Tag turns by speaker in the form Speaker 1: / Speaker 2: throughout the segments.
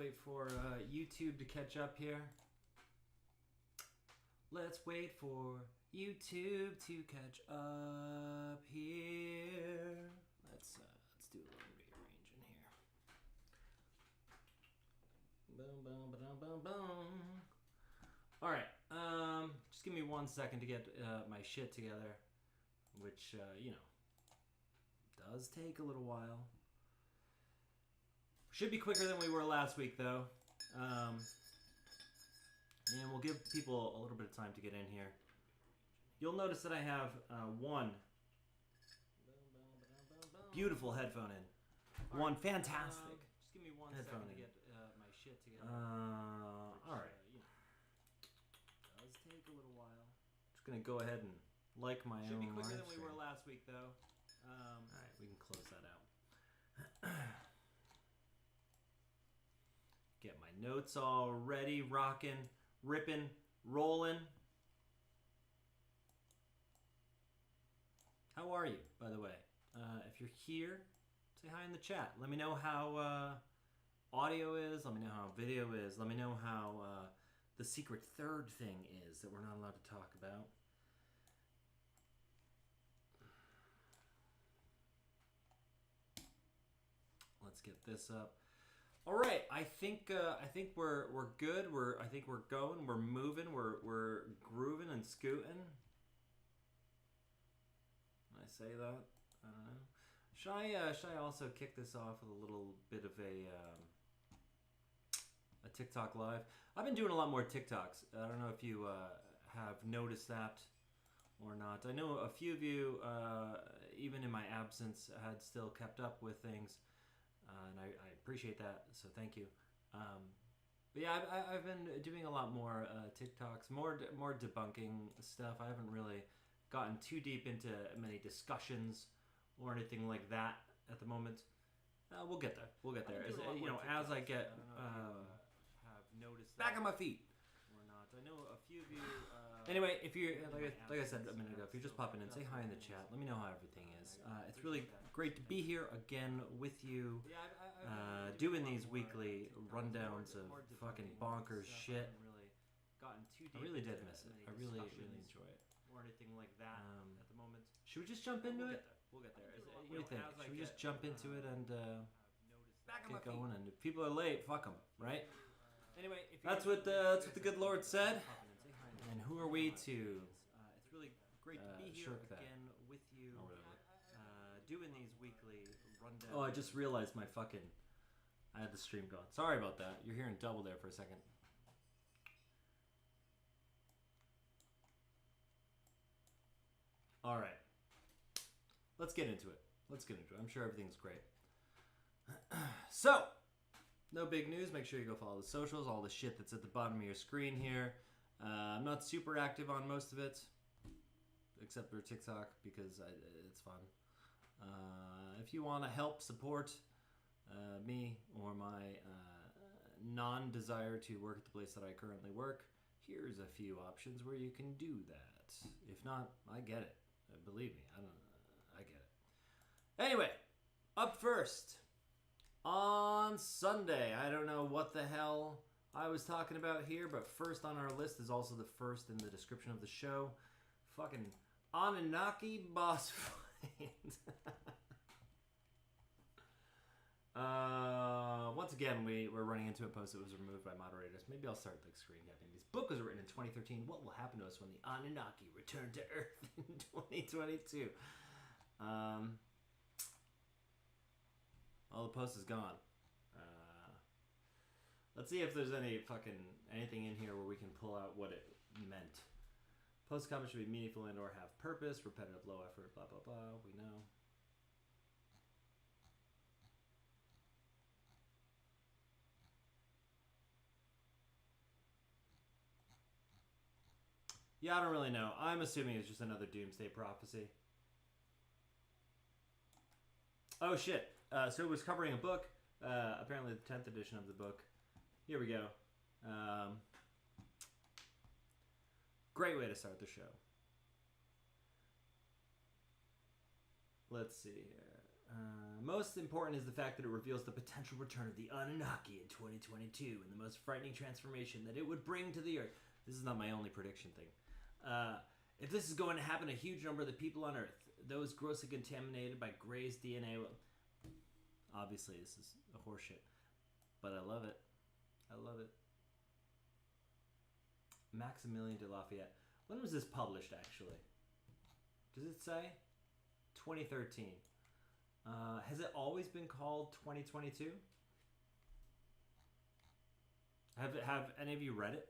Speaker 1: wait for YouTube to catch up here. Let's wait for YouTube to catch up here. Let's do a little rearranging here. Boom, boom, boom, boom, boom. All right. Just give me 1 second to get my shit together, which you know, does take a little while. Should be quicker than we were last week, though. And we'll give people a little bit of time to get in here. You'll notice that I have one beautiful headphone in. One fantastic. Just give me 1 second to get my shit together. All right. Does take a little while. Just gonna go ahead and like my own. Should be quicker than we were last week, though. All right, we can close that out. Get my notes all ready, rocking, ripping, rolling. How are you, by the way? If you're here, say hi in the chat. Let me know how audio is. Let me know how video is. Let me know how the secret third thing is that we're not allowed to talk about. Let's get this up. All right, I think we're good. I think we're going. We're moving. We're grooving and scooting. Can I say that? I don't know. Should I also kick this off with a little bit of a TikTok live? I've been doing a lot more TikToks. I don't know if you have noticed that or not. I know a few of you, even in my absence, had still kept up with things. And I appreciate that, so thank you. But yeah, I've been doing a lot more TikToks, more debunking stuff. I haven't really gotten too deep into many discussions or anything like that at the moment. We'll get there. We'll get there. As, you know, as I get have noticed back on my feet. Or not. I know a few of you. Anyway, if you like I said a minute ago, if you're just popping in, say hi in the chat. Let me know how everything is. It's really great to be here again with you, doing these weekly rundowns of fucking bonkers shit. I really did miss it. I really enjoy it. Or anything like that at the moment. Should we just jump into it? We'll get there. What do you think? Should we just jump into it and get going? And if people are late, fuck them, right? Anyway, that's what the good Lord said. And who are we to? It's really great to be here again with you, doing these weekly rundowns. Oh, I just realized I had the stream going. Sorry about that. You're hearing double there for a second. All right, let's get into it. I'm sure everything's great. So. No big news. Make sure you go follow the socials, all the shit that's at the bottom of your screen here. I'm not super active on most of it, except for TikTok because it's fun. If you want to help support me or my non-desire to work at the place that I currently work, here's a few options where you can do that. If not, I get it. Believe me, I get it. Anyway, up first. On Sunday, I don't know what the hell I was talking about here, but first on our list is also the first in the description of the show. Fucking Annunaki boss fight. Once again, we're running into a post that was removed by moderators. Maybe I'll start like screen capping. This book was written in 2013. What will happen to us when the Annunaki return to Earth in 2022? Well, the post is gone. Let's see if there's anything in here where we can pull out what it meant. Post comments should be meaningful and or have purpose, repetitive, low effort, blah, blah, blah. We know. Yeah, I don't really know. I'm assuming it's just another doomsday prophecy. Oh, shit. So it was covering a book, apparently the 10th edition of the book. Here we go. Great way to start the show. Let's see here. Most important is the fact that it reveals the potential return of the Annunaki in 2022 and the most frightening transformation that it would bring to the Earth. This is not my only prediction thing. If this is going to happen, a huge number of the people on Earth, those grossly contaminated by Gray's DNA, will... Obviously, this is a horseshit, but I love it. I love it. Maximilian de Lafayette. When was this published, actually? Does it say? 2013. Has it always been called 2022? Have any of you read it?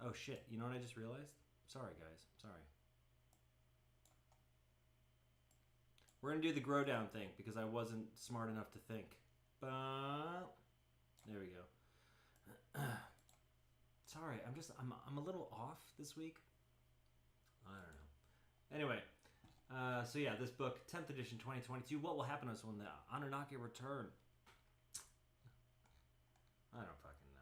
Speaker 1: Oh shit, you know what I just realized? Sorry guys, sorry. We're gonna do the grow down thing because I wasn't smart enough to think. But there we go. Sorry, I'm a little off this week. I don't know. Anyway, so yeah, this book, 10th edition, 2022. What will happen to us when the Anunnaki return? I don't fucking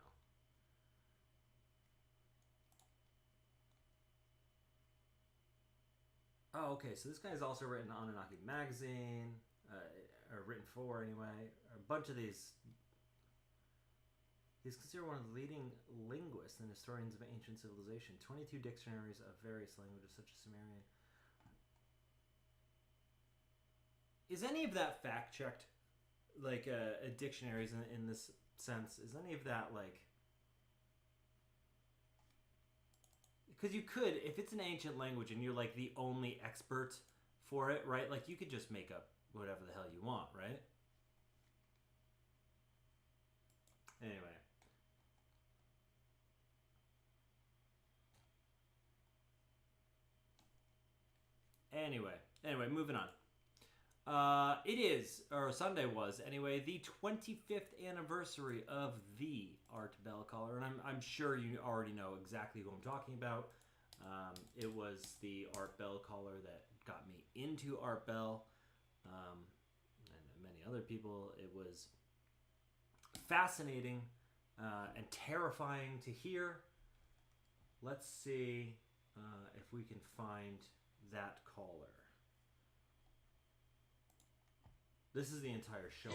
Speaker 1: know. Oh, okay. So this guy's also written Anunnaki magazine, or written for anyway. A bunch of these. He's considered one of the leading linguists and historians of ancient civilization. 22 dictionaries of various languages, such as Sumerian. Is any of that fact checked? Like dictionaries in this sense? Is any of that like? Because you could, if it's an ancient language and you're like the only expert for it, right? Like you could just make up whatever the hell you want, right? Anyway. Anyway, moving on. It is, or Sunday was, anyway, the 25th anniversary of the Art Bell collar, and I'm sure you already know exactly who I'm talking about. It was the Art Bell collar that got me into Art Bell, and many other people. It was fascinating and terrifying to hear. Let's see if we can find that collar. This is the entire show.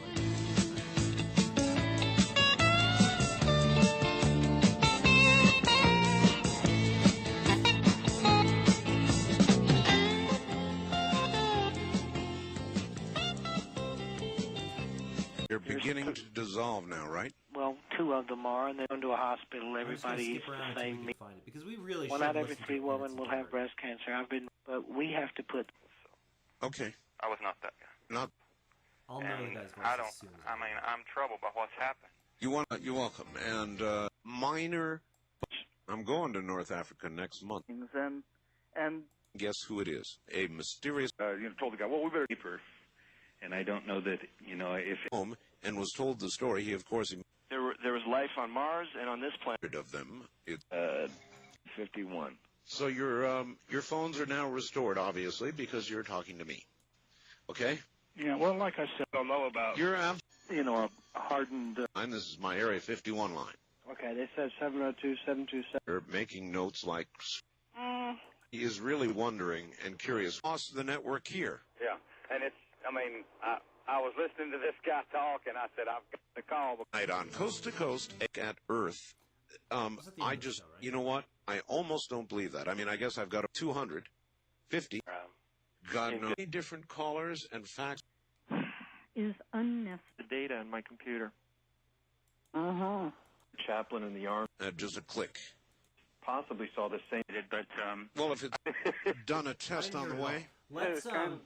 Speaker 2: They're beginning to dissolve now, right?
Speaker 3: Well, two of them are, and they're going to a hospital. Everybody eats the same meat.
Speaker 1: Because we really
Speaker 3: One out of every three women will have breast cancer. But we have to put.
Speaker 2: Okay.
Speaker 4: I was not that guy.
Speaker 2: Not.
Speaker 1: I'll know the guy's voice as soon as
Speaker 4: I'm troubled by what's happened.
Speaker 2: You're welcome. And minor. I'm going to North Africa next month.
Speaker 3: And
Speaker 2: guess who it is? A mysterious.
Speaker 5: Told the guy, well, we better keep her. And I don't know that, if
Speaker 2: home and was told the story. He, of course,
Speaker 5: there was life on Mars and on this planet.
Speaker 2: Of them.
Speaker 5: 51.
Speaker 2: So your phones are now restored, obviously, because you're talking to me. Okay.
Speaker 5: Yeah. Well, like I said, I don't know about.
Speaker 2: You're
Speaker 5: a hardened.
Speaker 2: line. This is my Area 51 line.
Speaker 3: Okay, they said 702-727.
Speaker 2: They're making notes like. He is really wondering and curious. Lost the network here.
Speaker 4: Yeah, and I was listening to this guy talk, and I said, I've got to call.
Speaker 2: Night on Coast to Coast at Earth. I just, you know what? I almost don't believe that. I guess I've got 250. God knows. Many different callers and facts.
Speaker 6: Is unnecessary.
Speaker 5: The data on my computer.
Speaker 6: Uh-huh.
Speaker 5: Chaplain in the army.
Speaker 2: Just a click.
Speaker 5: Possibly saw the same, but
Speaker 2: well, if it's done a test on the way.
Speaker 1: Let's
Speaker 5: that kind of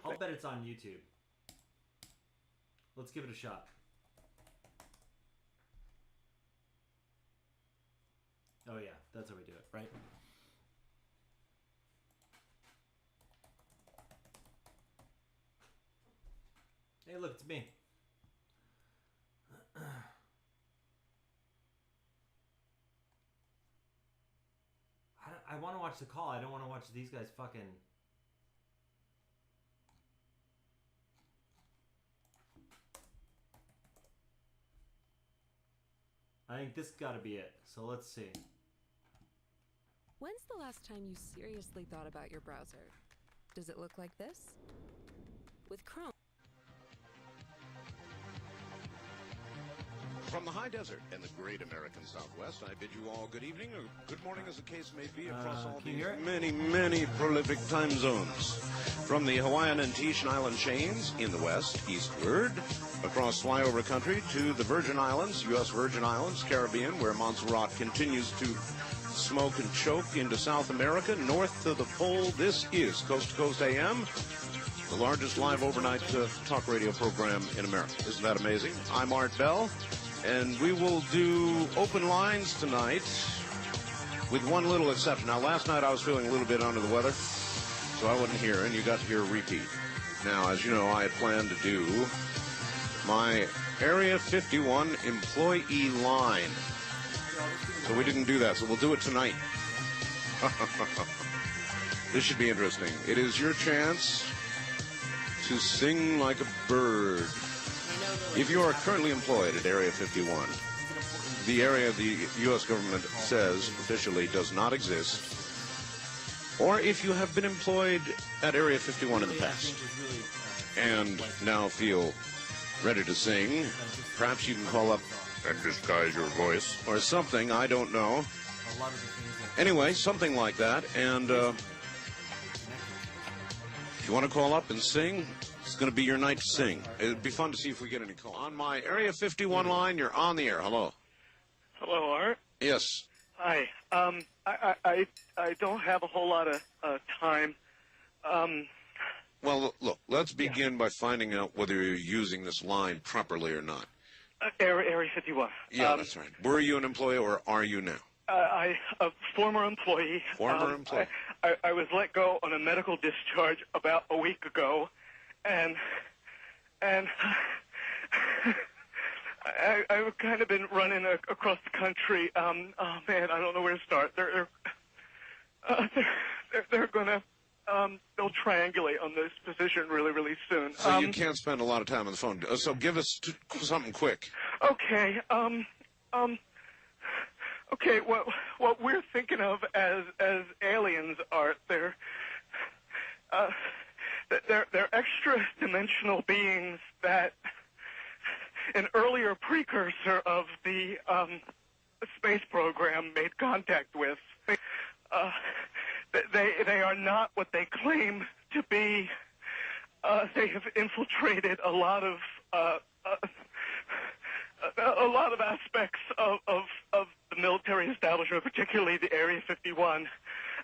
Speaker 1: I'll
Speaker 5: thing.
Speaker 1: bet it's on YouTube. Let's give it a shot. Oh yeah, that's how we do it, right? Hey, look, it's me. I want to watch the call. I don't want to watch these guys fucking... I think this got to be it. So let's see.
Speaker 7: When's the last time you seriously thought about your browser? Does it look like this? With Chrome.
Speaker 2: From the high desert and the great American Southwest, I bid you all good evening or good morning, as the case may be, across all these many, many prolific time zones. From the Hawaiian and Tahitian island chains in the west, eastward, across flyover country to the Virgin Islands, U.S. Virgin Islands, Caribbean, where Montserrat continues to smoke and choke, into South America, north to the pole. This is Coast to Coast AM, the largest live overnight talk radio program in America. Isn't that amazing? I'm Art Bell, and we will do open lines tonight with one little exception. Now, last night I was feeling a little bit under the weather, so I wasn't here, and you got to hear a repeat. Now, as you know, I had planned to do my Area 51 employee line. So we didn't do that, so we'll do it tonight. This should be interesting. It is your chance to sing like a bird. If you are currently employed at Area 51, the area the U.S. government says officially does not exist, or if you have been employed at Area 51 in the past and now feel ready to sing, perhaps you can call up and disguise your voice or something, I don't know. Anyway, something like that, and if you want to call up and sing, it's going to be your night to sing. It'd be fun to see if we get any calls. On my Area 51 line, you're on the air. Hello.
Speaker 8: Hello, Art.
Speaker 2: Yes.
Speaker 8: Hi. I don't have a whole lot of time.
Speaker 2: Well, look, let's begin by finding out whether you're using this line properly or not.
Speaker 8: Area 51.
Speaker 2: Yeah, that's right. Were you an employee or are you now?
Speaker 8: A former employee.
Speaker 2: Former employee.
Speaker 8: I was let go on a medical discharge about a week ago, and I've kind of been running across the country. Oh man, I don't know where to start. They're gonna they'll triangulate on this position really soon.
Speaker 2: So you can't spend a lot of time on the phone. So give us something quick.
Speaker 8: Okay. Okay. What we're thinking of as aliens are they're extra-dimensional beings that an earlier precursor of the space program made contact with. They are not what they claim to be. They have infiltrated a lot of aspects of the military establishment, particularly the Area 51.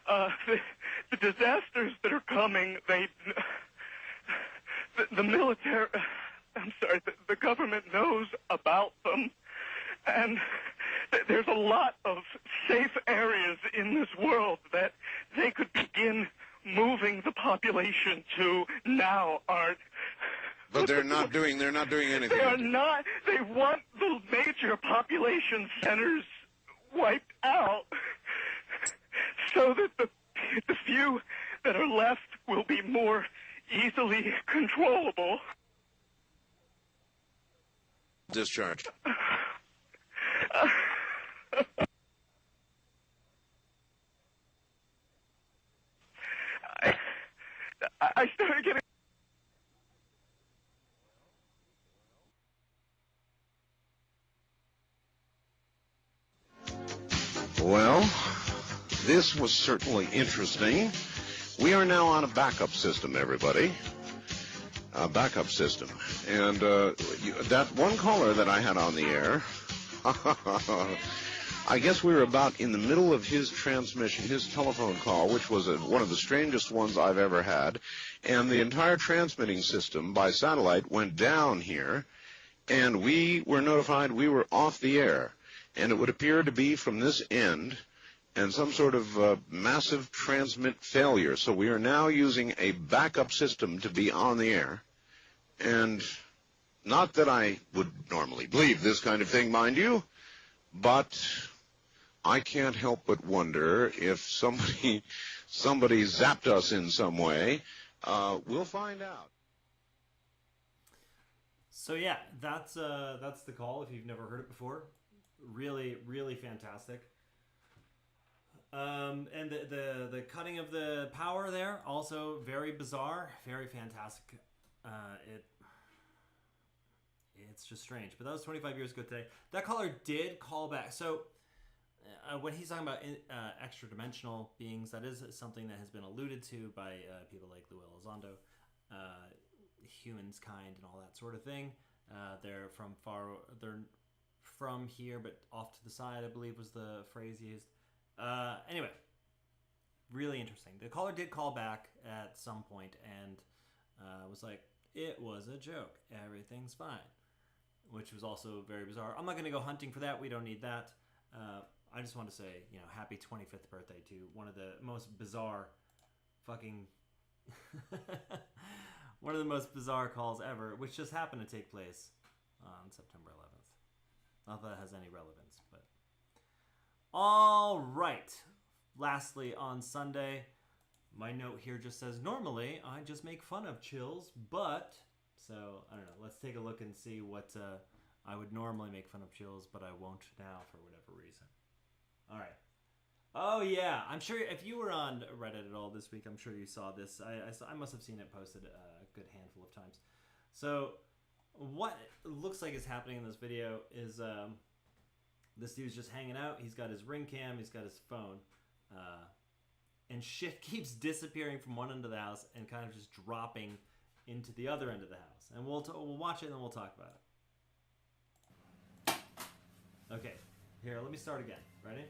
Speaker 8: The disasters that are coming, the military, I'm sorry, the government knows about them, and there's a lot of safe areas in this world that they could begin moving the population to now, Art.
Speaker 2: But they're not doing anything.
Speaker 8: They are not. They want the major population centers wiped out so that the few that are left will be more easily controllable.
Speaker 2: Discharged.
Speaker 8: I started getting...
Speaker 2: Well, this was certainly interesting. We are now on a backup system, everybody. A backup system. And that one caller that I had on the air, I guess we were about in the middle of his transmission, his telephone call, which was one of the strangest ones I've ever had. And the entire transmitting system by satellite went down here, and we were notified we were off the air. And it would appear to be from this end and some sort of massive transmit failure. So we are now using a backup system to be on the air. And not that I would normally believe this kind of thing, mind you, but I can't help but wonder if somebody zapped us in some way. We'll find out.
Speaker 1: So yeah, that's the call. If you've never heard it before, really fantastic. And the cutting of the power there, also very bizarre, very fantastic. It's just strange. But that was 25 years ago today. That caller did call back. So when he's talking about extra-dimensional beings, that is something that has been alluded to by people like Lou Elizondo, humans kind and all that sort of thing. They're from here, but off to the side, I believe was the phrase used. Anyway, really interesting. The caller did call back at some point and was like, it was a joke. Everything's fine. Which was also very bizarre. I'm not going to go hunting for that. We don't need that. I just want to say, happy 25th birthday to one of the most bizarre fucking... one of the most bizarre calls ever, which just happened to take place on September 11th. Not that it has any relevance, but... All right. Lastly, on Sunday, my note here just says, normally, I just make fun of chills, but... So, I don't know. Let's take a look and see what I would normally make fun of chills, but I won't now for whatever reason. All right. Oh, yeah. I'm sure if you were on Reddit at all this week, I'm sure you saw this. I must have seen it posted a good handful of times. So, what looks like is happening in this video is this dude's just hanging out. He's got his ring cam. He's got his phone. And shit keeps disappearing from one end of the house and kind of just dropping into the other end of the house. And we'll watch it and then we'll talk about it. Okay, here, let me start again. Ready?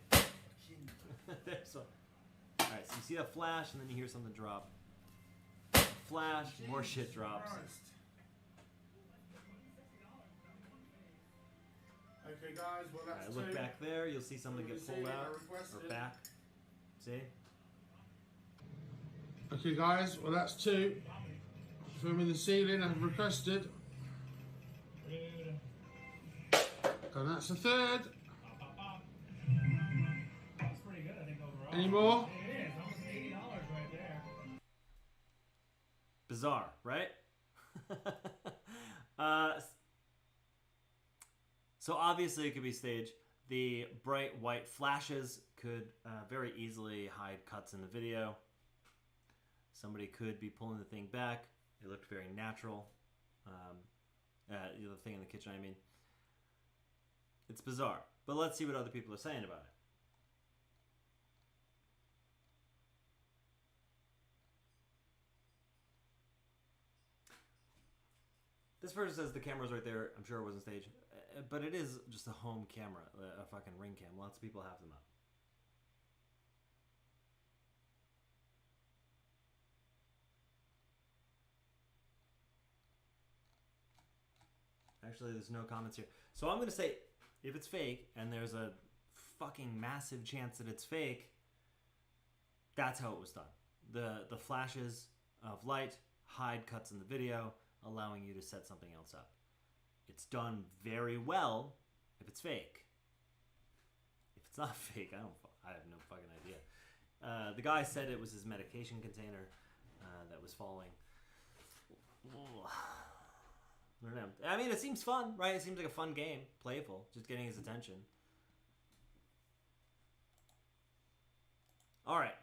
Speaker 1: There's one. Alright, so you see that flash and then you hear something drop. Flash, more shit drops.
Speaker 9: Okay, guys, well, that's
Speaker 1: look back there, you'll see something get pulled out. Or back. See?
Speaker 9: Okay, guys, well, that's two. Filming the ceiling, I've requested. And that's a third.
Speaker 10: That's pretty good, I think, overall.
Speaker 9: Any more?
Speaker 10: It is, almost $80 right there.
Speaker 1: Bizarre, right? So obviously it could be staged. The bright white flashes could very easily hide cuts in the video. Somebody could be pulling the thing back. It looked very natural. The thing in the kitchen, I mean. It's bizarre. But let's see what other people are saying about it. This person says the camera's right there. I'm sure it wasn't staged. But it is just a home camera, a fucking ring cam. Lots of people have them up. Actually, there's no comments here. So I'm going to say, if it's fake, and there's a fucking massive chance that it's fake, that's how it was done. The flashes of light hide cuts in the video, allowing you to set something else up. It's done very well if it's fake. If it's not fake, I have no fucking idea. The guy said it was his medication container that was falling. I don't know. I mean, it seems fun, right? It seems like a fun game. Playful. Just getting his attention. Alright.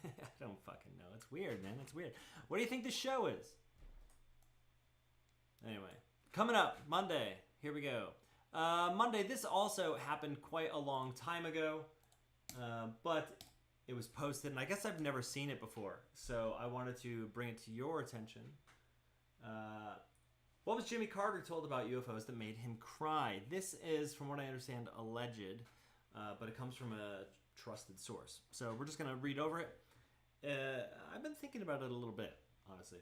Speaker 1: I don't fucking know. It's weird, man. It's weird. What do you think this show is? Anyway. Coming up, Monday. Here we go. Monday, this also happened quite a long time ago. But it was posted, and I guess I've never seen it before. So I wanted to bring it to your attention. What was Jimmy Carter told about UFOs that made him cry? This is, from what I understand, alleged, but it comes from a trusted source. So we're just going to read over it. I've been thinking about it a little bit, honestly.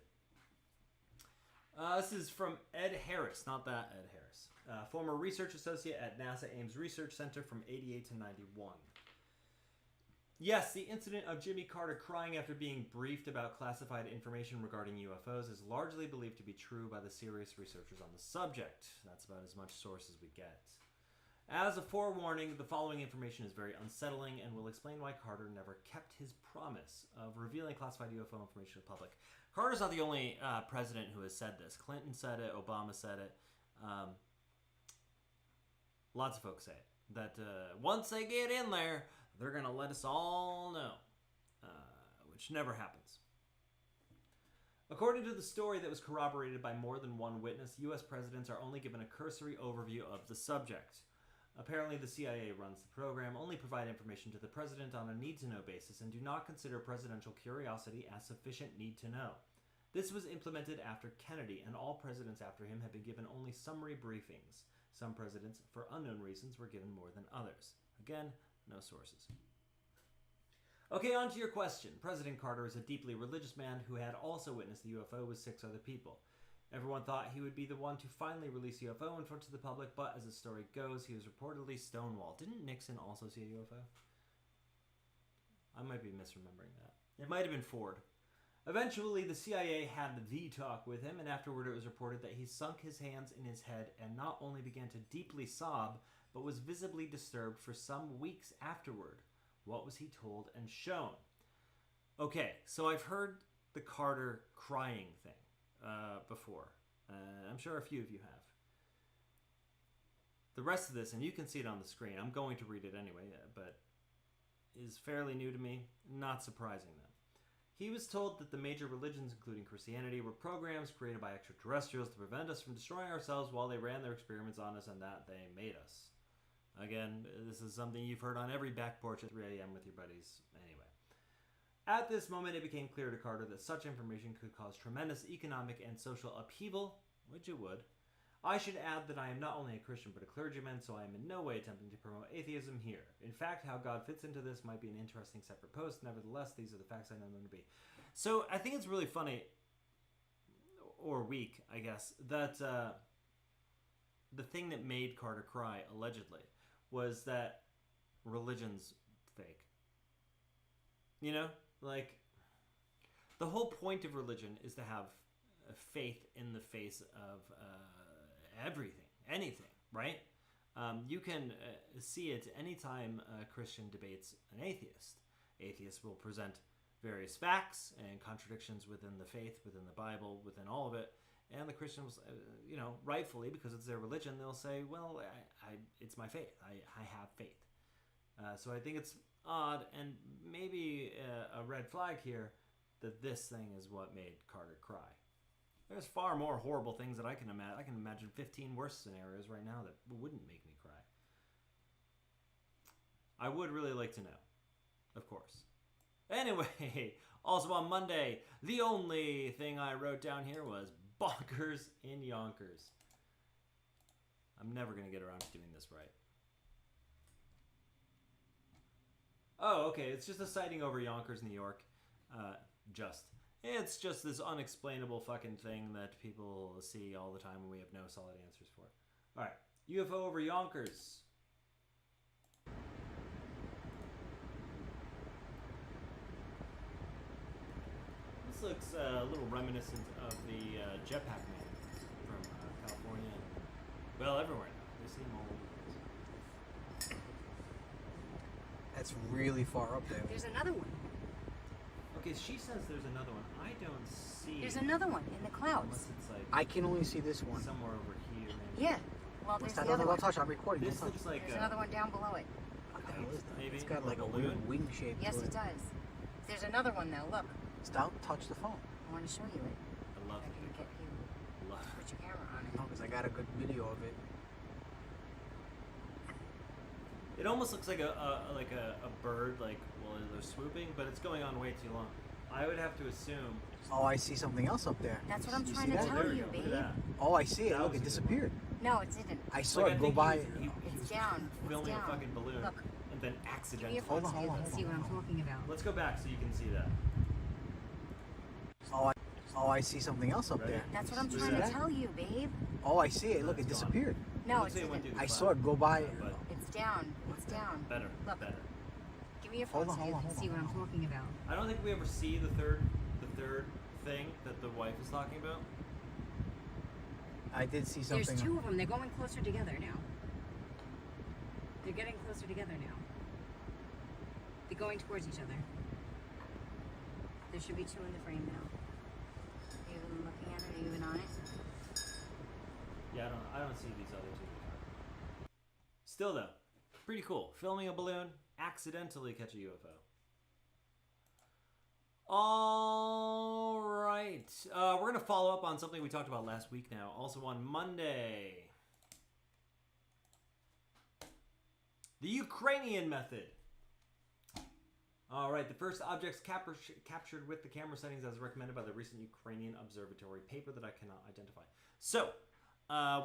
Speaker 1: This is from Ed Harris, not that Ed Harris. Former research associate at NASA Ames Research Center from 88 to 91. Yes, the incident of Jimmy Carter crying after being briefed about classified information regarding UFOs is largely believed to be true by the serious researchers on the subject. That's about as much source as we get. As a forewarning, the following information is very unsettling and will explain why Carter never kept his promise of revealing classified UFO information to the public. Carter's not the only president who has said this. Clinton said it, Obama said it. Lots of folks say it. That once they get in there, They're going to let us all know, which never happens. According to the story that was corroborated by more than one witness, U.S. presidents are only given a cursory overview of the subject. Apparently, the CIA runs the program, only provide information to the president on a need-to-know basis, and do not consider presidential curiosity as sufficient need to know. This was implemented after Kennedy, and all presidents after him have been given only summary briefings. Some presidents, for unknown reasons, were given more than others. Again, no sources. Okay, on to your question. President Carter is a deeply religious man who had also witnessed the UFO with 6 other people. Everyone thought he would be the one to finally release the UFO in front of the public, but as the story goes, he was reportedly stonewalled. Didn't Nixon also see a UFO? I might be misremembering that. It might have been Ford. Eventually, the CIA had the talk with him, and afterward it was reported that he sunk his hands in his head and not only began to deeply sob, but was visibly disturbed for some weeks afterward. What was he told and shown? Okay, so I've heard the Carter crying thing before. I'm sure a few of you have. The rest of this, and you can see it on the screen, I'm going to read it anyway, but is fairly new to me, not surprising though. He was told that the major religions, including Christianity, were programs created by extraterrestrials to prevent us from destroying ourselves while they ran their experiments on us, and that they made us. Again, this is something you've heard on every back porch at 3 a.m. with your buddies. Anyway. At this moment, it became clear to Carter that such information could cause tremendous economic and social upheaval, which it would. I should add that I am not only a Christian but a clergyman, so I am in no way attempting to promote atheism here. In fact, how God fits into this might be an interesting separate post. Nevertheless, these are the facts I know them to be. So I think it's really funny, or weak, I guess, that the thing that made Carter cry, allegedly, was that religion's fake. You know? Like, the whole point of religion is to have a faith in the face of everything, anything, right? You can see it anytime a Christian debates an atheist. Atheists will present various facts and contradictions within the faith, within the Bible, within all of it. And the Christians, rightfully, because it's their religion, they'll say, well, it's my faith. I have faith. So I think it's odd and maybe a red flag here that this thing is what made Carter cry. There's far more horrible things that I can imagine. I can imagine 15 worse scenarios right now that wouldn't make me cry. I would really like to know, of course. Anyway, also on Monday, the only thing I wrote down here was Bonkers in Yonkers. I'm never going to get around to doing this right. Oh, okay, it's just a sighting over Yonkers, New York. It's just this unexplainable fucking thing that people see all the time and we have no solid answers for. Alright, UFO over Yonkers. This looks a little reminiscent of the Jetpack Man from California. Well, everywhere now. They see him all over the place.
Speaker 11: That's really far up there.
Speaker 12: There's another one.
Speaker 1: Okay, she says there's another one. I don't see.
Speaker 12: There's another one in the clouds.
Speaker 1: Unless it's like
Speaker 11: I can only see this one.
Speaker 1: Somewhere over here, maybe.
Speaker 12: Yeah. Well, there's the
Speaker 11: other
Speaker 12: other one.
Speaker 11: Touch. I'm recording.
Speaker 1: This looks like
Speaker 12: there's another one down below it.
Speaker 1: Maybe.
Speaker 11: It's got like a weird wing shape.
Speaker 12: Yes, it does. There's another one though. Look.
Speaker 11: Stop. Touch the phone.
Speaker 12: I want to show you it.
Speaker 1: I love it.
Speaker 12: Get you. Put your camera on it.
Speaker 11: No, because I got a good video of it.
Speaker 1: It almost looks like a bird, like while they're swooping, but it's going on way too long. I would have to assume.
Speaker 11: Oh, I see something else up there.
Speaker 12: That's what I'm trying to tell you, babe.
Speaker 11: Oh, I see it. Look, it disappeared.
Speaker 12: No, it didn't.
Speaker 11: I saw it go by.
Speaker 12: It's down.
Speaker 1: Filming a fucking balloon.
Speaker 12: Look.
Speaker 1: And then accidentally.
Speaker 11: Hold on.
Speaker 12: See what I'm talking about.
Speaker 1: Let's go back so you can see that.
Speaker 11: Oh, I see something else up there.
Speaker 12: That's what I'm trying to tell you, babe.
Speaker 11: Oh, I see it. Look, it disappeared.
Speaker 12: No, it didn't.
Speaker 11: I saw it go by.
Speaker 12: It's down. It's down.
Speaker 1: Better.
Speaker 12: Look.
Speaker 1: Better.
Speaker 12: Give me your phone so you can see what I'm talking about.
Speaker 1: I don't think we ever see the third thing that the wife is talking about.
Speaker 11: I did see something.
Speaker 12: There's two of them. They're going closer together now. They're getting closer together now. They're going towards each other. There should be two in the frame now. Are you even looking at it? Are you even on it?
Speaker 1: Yeah, I don't see these other two. Still though, pretty cool. Filming a balloon, accidentally catch a UFO. All right. We're going to follow up on something we talked about last week now. Also on Monday. The Ukrainian Method. All right. The first objects captured with the camera settings as recommended by the recent Ukrainian Observatory paper that I cannot identify. So,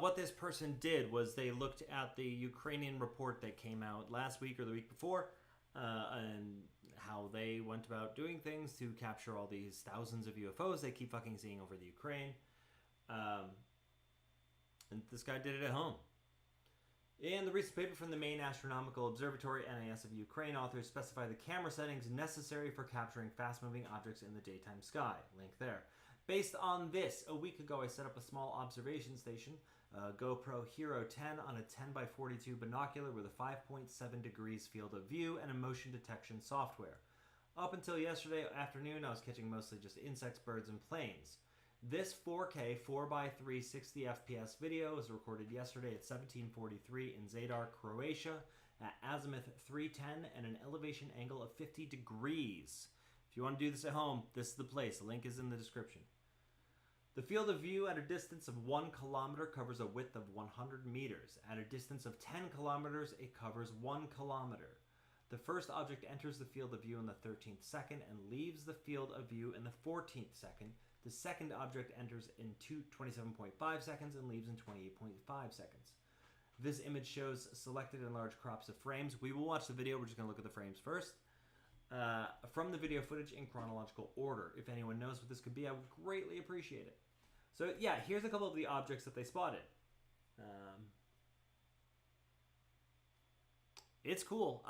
Speaker 1: what this person did was they looked at the Ukrainian report that came out last week or the week before, and how they went about doing things to capture all these thousands of UFOs they keep fucking seeing over the Ukraine. And this guy did it at home. In the recent paper from the main astronomical observatory, NAS of Ukraine, authors specify the camera settings necessary for capturing fast-moving objects in the daytime sky. Link there. Based on this, a week ago I set up a small observation station, GoPro Hero 10 on a 10x42 binocular with a 5.7 degrees field of view and a motion detection software. Up until yesterday afternoon, I was catching mostly just insects, birds, and planes. This 4K 4x3 60 FPS video was recorded yesterday at 1743 in Zadar, Croatia, at azimuth 310 and an elevation angle of 50 degrees. If you want to do this at home, this is the place. The link is in the description. The field of view at a distance of 1 kilometer covers a width of 100 meters. At a distance of 10 kilometers, it covers 1 kilometer. The first object enters the field of view in the 13th second and leaves the field of view in the 14th second. The second object enters in 27.5 seconds and leaves in 28.5 seconds. This image shows selected and large crops of frames. We will watch the video. We're just going to look at the frames first. From the video footage in chronological order. If anyone knows what this could be, I would greatly appreciate it. So yeah, here's a couple of the objects that they spotted. It's cool.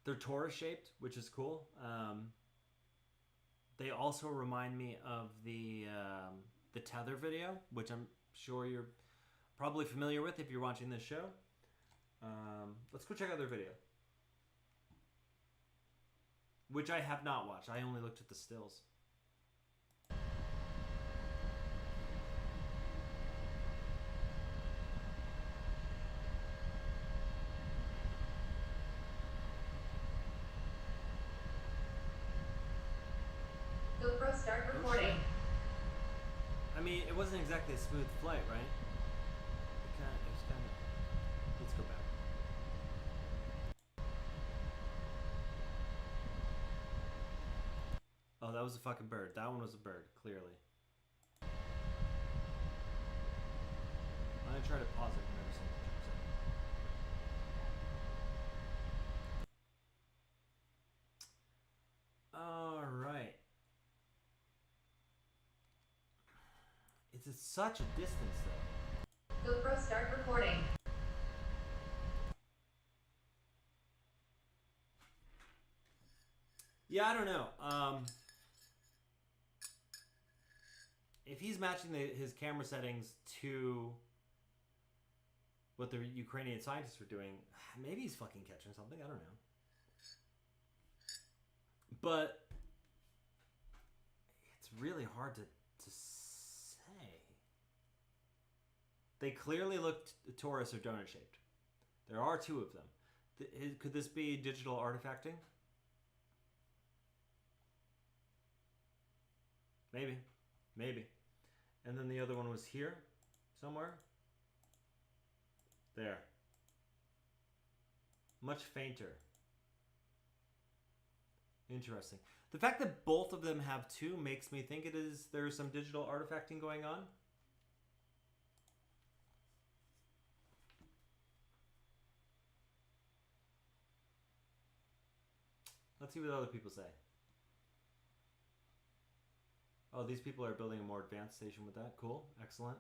Speaker 1: They're torus shaped, which is cool. They also remind me of the tether video, which I'm sure you're probably familiar with if you're watching this show. Let's go check out their video, which I have not watched. I only looked at the stills.
Speaker 13: GoPro, start recording.
Speaker 1: I mean, it wasn't exactly a smooth flight, right? It was kind of... Let's go back. Oh, that was a fucking bird. That one was a bird, clearly. I'm gonna try to pause it whenever something jumps in. Alright. It's at such a distance, though.
Speaker 13: GoPro, start recording.
Speaker 1: Yeah, I don't know. If he's matching his camera settings to what the Ukrainian scientists were doing, maybe he's fucking catching something. I don't know. But it's really hard to say. They clearly looked torus or donut shaped. There are two of them. Could this be digital artifacting? Maybe. Maybe. And then the other one was here somewhere. There. Much fainter. Interesting. The fact that both of them have two makes me think there's some digital artifacting going on. Let's see what other people say. Oh, these people are building a more advanced station with that. Cool. Excellent.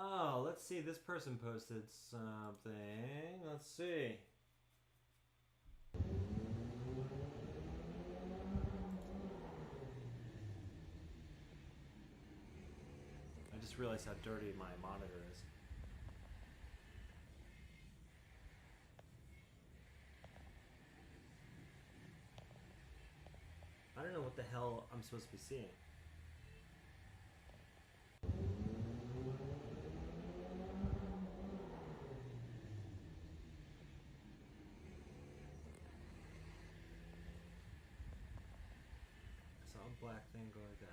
Speaker 1: Oh, let's see. This person posted something. Let's see. just realized how dirty my monitor is. I don't know what the hell I'm supposed to be seeing. I saw a black thing go like that.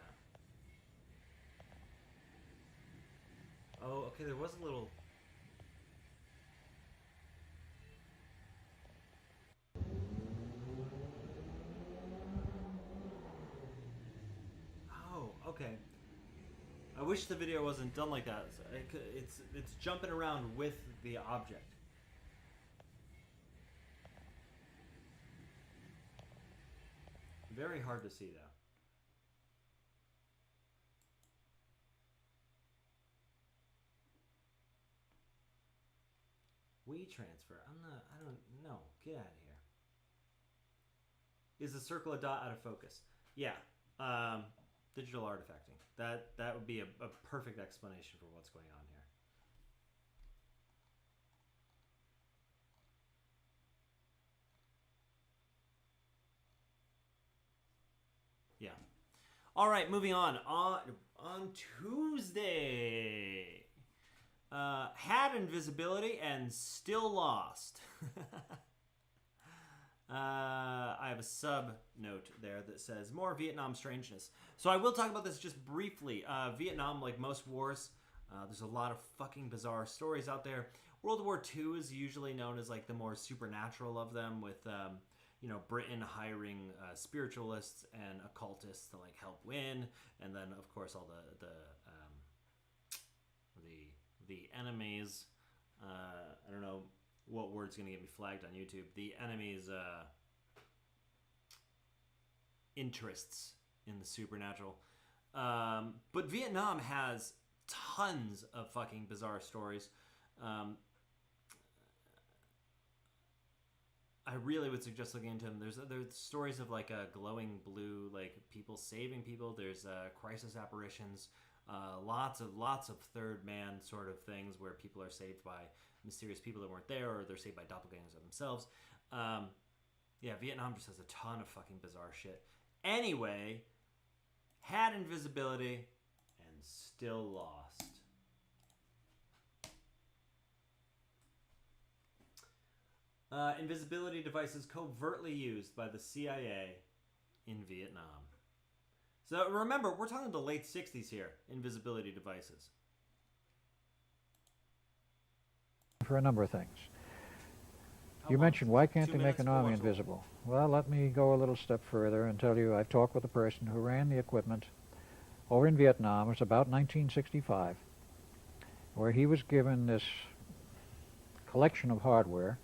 Speaker 1: Oh, okay, there was a little... Oh, okay. I wish the video wasn't done like that. It's jumping around with the object. Very hard to see, though. We transfer. I don't know. Get out of here. Is the circle a dot out of focus? Yeah. Digital artifacting. That would be a perfect explanation for what's going on here. Yeah. All right, moving on. On Tuesday, had invisibility and still lost. I have a sub note there that says more Vietnam strangeness. So I will talk about this just briefly. Vietnam, like most wars, there's a lot of fucking bizarre stories out there. World War II is usually known as like the more supernatural of them, with you know, Britain hiring spiritualists and occultists to like help win, and then of course all the enemies. I don't know what word's gonna get me flagged on YouTube. The enemy's interests in the supernatural. But Vietnam has tons of fucking bizarre stories. I really would suggest looking into them. There's stories of like a glowing blue, like people saving people. There's crisis apparitions. Lots of third man sort of things where people are saved by mysterious people that weren't there, or they're saved by doppelgangers of themselves. Yeah, Vietnam just has a ton of fucking bizarre shit. Anyway, had invisibility and still lost. Invisibility devices covertly used by the CIA in Vietnam. So remember, we're talking the late 60s here, invisibility devices.
Speaker 14: For a number of things. You mentioned, why can't they make an army invisible? Well, let me go a little step further and tell you I've talked with a person who ran the equipment over in Vietnam. It was about 1965, where he was given this collection of hardware,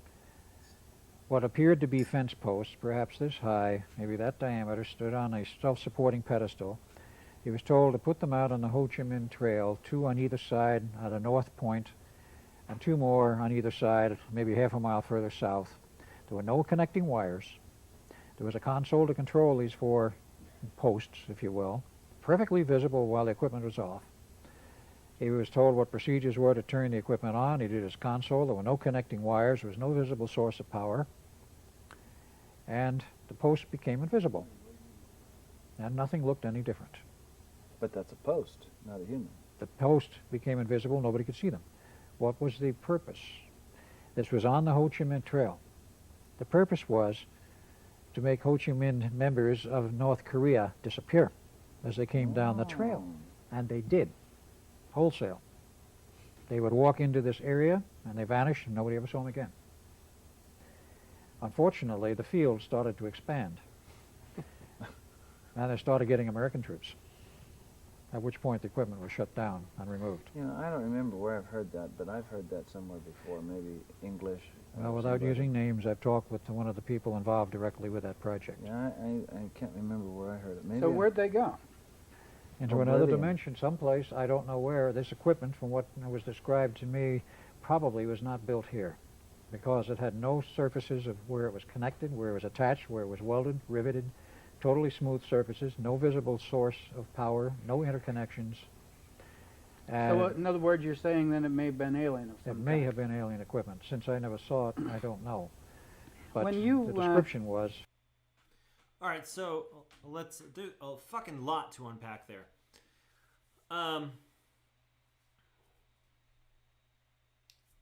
Speaker 14: what appeared to be fence posts, perhaps this high, maybe that diameter, stood on a self-supporting pedestal. He was told to put them out on the Ho Chi Minh Trail, 2 on either side at a north point, and 2 more on either side, maybe half a mile further south. There were no connecting wires. There was a console to control these 4 posts, if you will, perfectly visible while the equipment was off. He was told what procedures were to turn the equipment on. He did his console. There were no connecting wires. There was no visible source of power. And the post became invisible. And nothing looked any different.
Speaker 15: But that's a post, not a human.
Speaker 14: The post became invisible. Nobody could see them. What was the purpose? This was on the Ho Chi Minh Trail. The purpose was to make Ho Chi Minh members of North Korea disappear as they came down the trail. And they did, wholesale. They would walk into this area and they vanished and nobody ever saw them again. Unfortunately, the field started to expand. And they started getting American troops, at which point the equipment was shut down and removed.
Speaker 15: You know, I don't remember where I've heard that, but I've heard that somewhere before, maybe English.
Speaker 14: Well, without using names, I've talked with one of the people involved directly with that project.
Speaker 15: Yeah, I can't remember where I heard it. Maybe
Speaker 16: so where'd they go?
Speaker 14: Into another dimension, someplace, I don't know where. This equipment, from what was described to me, probably was not built here, because it had no surfaces of where it was connected, where it was attached, where it was welded, riveted, totally smooth surfaces, no visible source of power, no interconnections. And
Speaker 16: in other words, you're saying then it may have been alien of some
Speaker 14: it may have been alien equipment. Since I never saw it, I don't know. But
Speaker 16: When you,
Speaker 14: the description was...
Speaker 1: All right, so let's do a fucking lot to unpack there.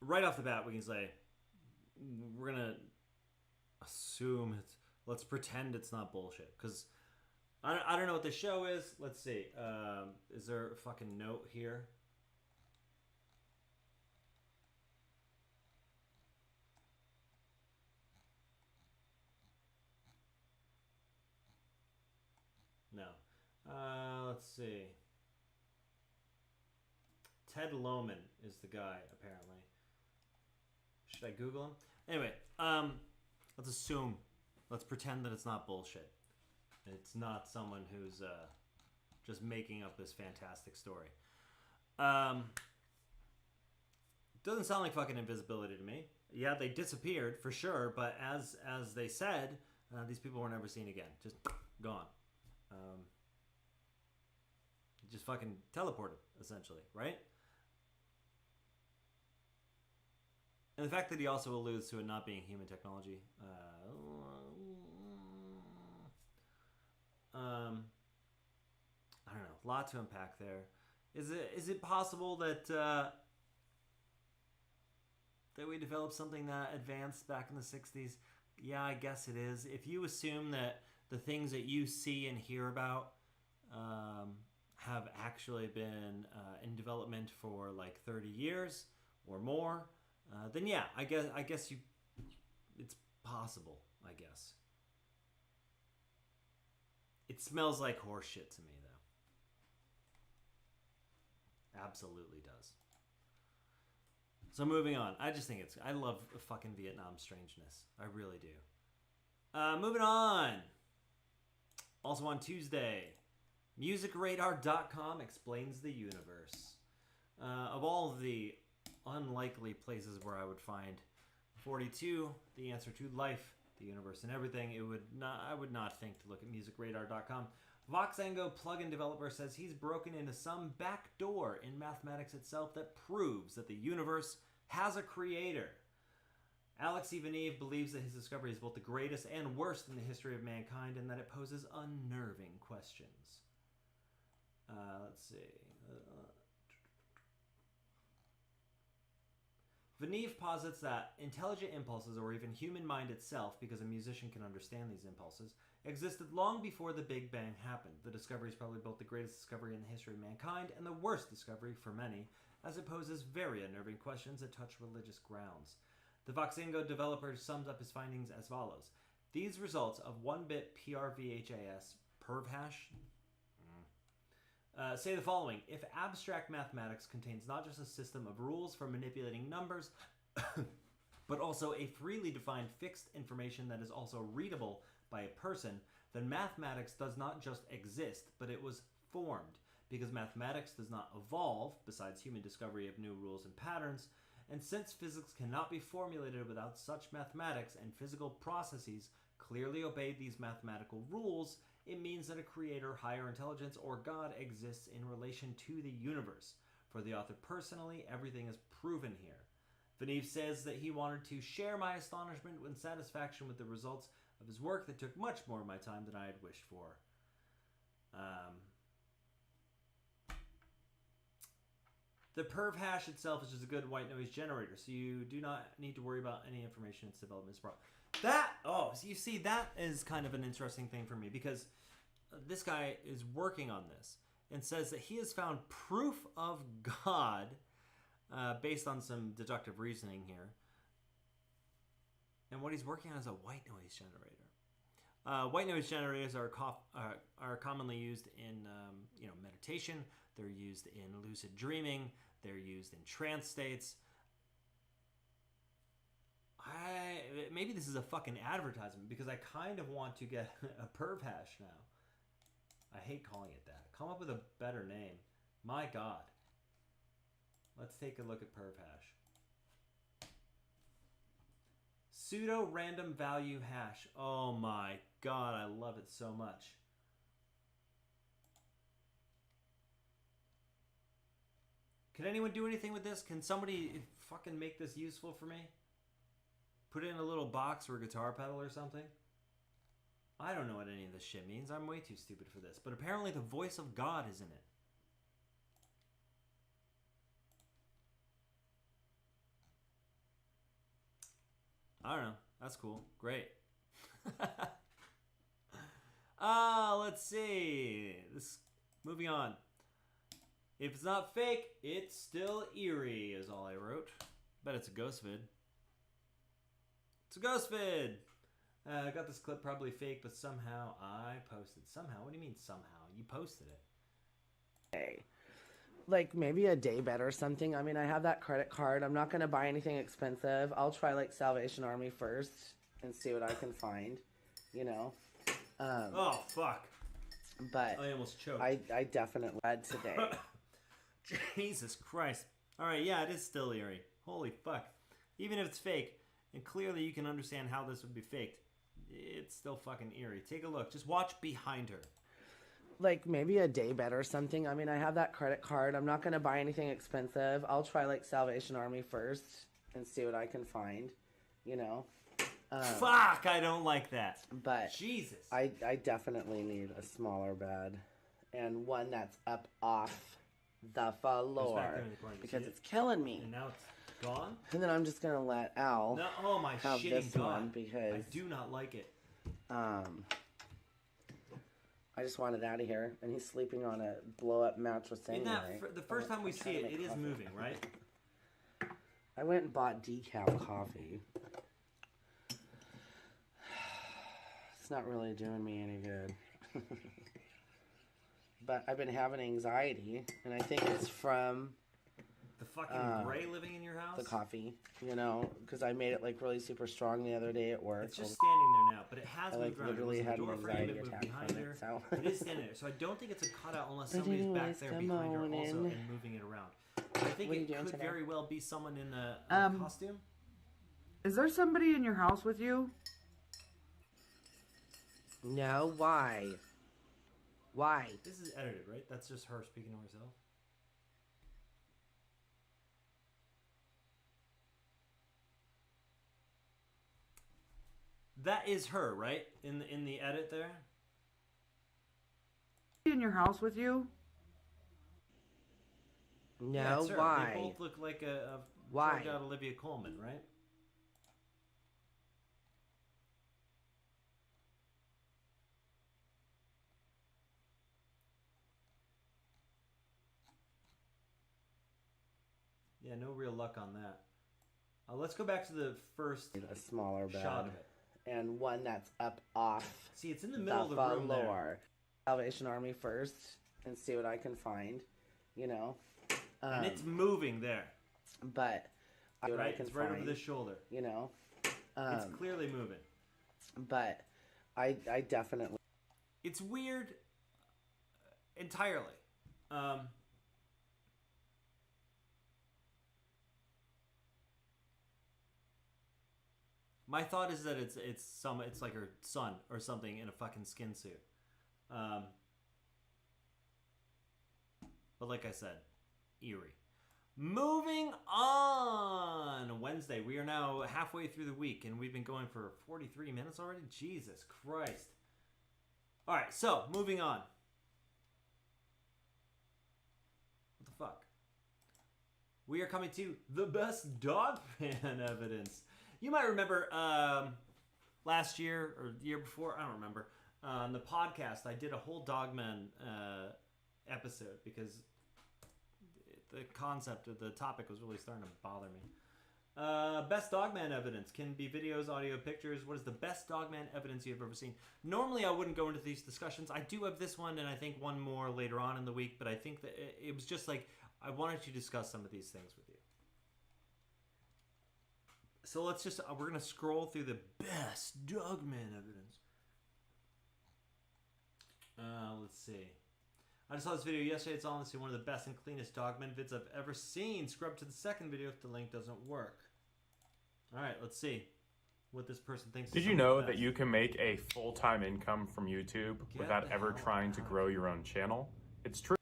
Speaker 1: Right off the bat, we can say we're gonna assume it's. Let's pretend it's not bullshit, because I don't know what the show is. Let's see. Is there a fucking note here? No. Let's see. Ted Lohman is the guy, apparently. Should I Google him? Anyway, let's assume. Let's pretend that it's not bullshit. It's not someone who's just making up this fantastic story. Doesn't sound like fucking invisibility to me. Yeah, they disappeared for sure, but as they said, these people were never seen again. Just gone. Just fucking teleported, essentially, right? And the fact that he also alludes to it not being human technology. I don't know. A lot to unpack there. Is it possible that that we developed something that advanced back in the 60s? Yeah, I guess it is. If you assume that the things that you see and hear about have actually been in development for like 30 years or more, then yeah, I guess it's possible, I guess. It smells like horse shit to me, though. Absolutely does. So moving on. I just think I love fucking Vietnam strangeness. I really do. Moving on. Also on Tuesday, musicradar.com explains the universe. Of all of the unlikely places where I would find 42, the answer to life, the universe, and everything, I would not think to look at musicradar.com. Voxango plugin developer says he's broken into some back door in mathematics itself that proves that the universe has a creator. Alex Ivanov believes that his discovery is both the greatest and worst in the history of mankind, and that it poses unnerving questions. Let's see. Vaneve posits that intelligent impulses, or even human mind itself, because a musician can understand these impulses, existed long before the Big Bang happened. The discovery is probably both the greatest discovery in the history of mankind and the worst discovery for many, as it poses very unnerving questions that touch religious grounds. The Voxango developer sums up his findings as follows. These results of 1-bit PRVHAS perv hash say the following. If abstract mathematics contains not just a system of rules for manipulating numbers, but also a freely defined fixed information that is also readable by a person, then mathematics does not just exist, but it was formed, because mathematics does not evolve, besides human discovery of new rules and patterns, and since physics cannot be formulated without such mathematics and physical processes clearly obey these mathematical rules, it means that a creator, higher intelligence, or God exists in relation to the universe. For the author personally, everything is proven here. Vaneve says that he wanted to share my astonishment and satisfaction with the results of his work that took much more of my time than I had wished for. The perv hash itself is just a good white noise generator, so you do not need to worry about any information its development is brought. So you see, that is kind of an interesting thing for me, because this guy is working on this and says that he has found proof of God based on some deductive reasoning here. And what he's working on is a white noise generator. White noise generators are commonly used in meditation. They're used in lucid dreaming. They're used in trance states. Maybe this is a fucking advertisement, because I kind of want to get a perv hash now. I hate calling it that. Come up with a better name. My God. Let's take a look at perv hash. Pseudo random value hash. Oh my God, I love it so much. Can anyone do anything with this? Can somebody fucking make this useful for me? Put it in a little box or a guitar pedal or something? I don't know what any of this shit means. I'm way too stupid for this. But apparently the voice of God is in it. I don't know. That's cool. Great. Let's see. Moving on. If it's not fake, it's still eerie, is all I wrote. Bet it's a ghost vid. It's a ghost vid! I got this clip probably fake, but somehow I posted. Somehow? What do you mean somehow? You posted it.
Speaker 17: Hey. Like maybe a day bet or something. I mean, I have that credit card. I'm not going to buy anything expensive. I'll try like Salvation Army first and see what I can find, you know.
Speaker 1: Oh, fuck.
Speaker 17: But
Speaker 1: I almost choked.
Speaker 17: I definitely read today.
Speaker 1: Jesus Christ. Alright, yeah, it is still eerie. Holy fuck. Even if it's fake, and clearly you can understand how this would be faked, it's still fucking eerie. Take a look. Just watch behind her.
Speaker 17: Like maybe a day bet or something. I mean, I have that credit card. I'm not going to buy anything expensive. I'll try like Salvation Army first and see what I can find, you know.
Speaker 1: Fuck, I don't like that.
Speaker 17: But
Speaker 1: Jesus.
Speaker 17: I definitely need a smaller bed and one that's up off the floor because it's killing me.
Speaker 1: And now it's gone?
Speaker 17: And then I'm just going to let Al
Speaker 1: No, oh my
Speaker 17: have
Speaker 1: shitting
Speaker 17: this
Speaker 1: God.
Speaker 17: one because
Speaker 1: I do not like it.
Speaker 17: I just want it out of here, and he's sleeping on a blow-up mattress
Speaker 1: In
Speaker 17: anyway.
Speaker 1: the first time we see it, it is moving, right?
Speaker 17: I went and bought decaf coffee. It's not really doing me any good. But I've been having anxiety, and I think it's from
Speaker 1: the fucking gray living in your house?
Speaker 17: The coffee, you know, because I made it like really super strong the other day at work.
Speaker 1: It's just standing there now, but it has moved around.
Speaker 17: Literally
Speaker 1: It was
Speaker 17: had
Speaker 1: in the
Speaker 17: an
Speaker 1: door frame,
Speaker 17: anxiety
Speaker 1: it moved
Speaker 17: attack
Speaker 1: behind
Speaker 17: from
Speaker 1: her.
Speaker 17: it, so.
Speaker 1: It is standing there, so I don't think it's a cutout unless somebody's back there behind her also and moving it around. I think it could very well be someone in a costume.
Speaker 18: Is there somebody in your house with you?
Speaker 17: No, why? Why?
Speaker 1: This is edited, right? That's just her speaking to herself. That is her, right? In the edit there.
Speaker 18: In your house with you?
Speaker 17: No,
Speaker 1: yeah, it's her.
Speaker 17: why?
Speaker 1: They both look like a
Speaker 17: why?
Speaker 1: out Olivia Colman, right? Yeah, no real luck on that. Let's go back to the first
Speaker 17: a smaller bed
Speaker 1: shot of it.
Speaker 17: And one that's up off.
Speaker 1: See, it's in the middle of the room there.
Speaker 17: Salvation Army first and see what I can find, you know.
Speaker 1: And it's moving there.
Speaker 17: But I
Speaker 1: right,
Speaker 17: can
Speaker 1: it's right
Speaker 17: find,
Speaker 1: over the shoulder.
Speaker 17: You know.
Speaker 1: It's clearly moving.
Speaker 17: But I definitely.
Speaker 1: It's weird. Entirely. My thought is that it's like her son or something in a fucking skin suit. But like I said, eerie. Moving on. Wednesday. We are now halfway through the week, and we've been going for 43 minutes already. Jesus Christ. All right, so moving on. What the fuck? We are coming to the best Dogman evidence. You might remember last year or the year before, I don't remember, on the podcast, I did a whole Dogman episode because the concept of the topic was really starting to bother me. Best Dogman evidence can be videos, audio, pictures. What is the best Dogman evidence you've ever seen? Normally, I wouldn't go into these discussions. I do have this one, and I think one more later on in the week, but I think that it was just like I wanted to discuss some of these things with you. So let's just, we're going to scroll through the best Dogman evidence. Let's see. I just saw this video yesterday. It's honestly one of the best and cleanest Dogman vids I've ever seen. Scrub to the second video if the link doesn't work. Alright, let's see what this person thinks.
Speaker 19: Did you know that you can make a full-time income from YouTube without ever trying to grow your own channel? It's true.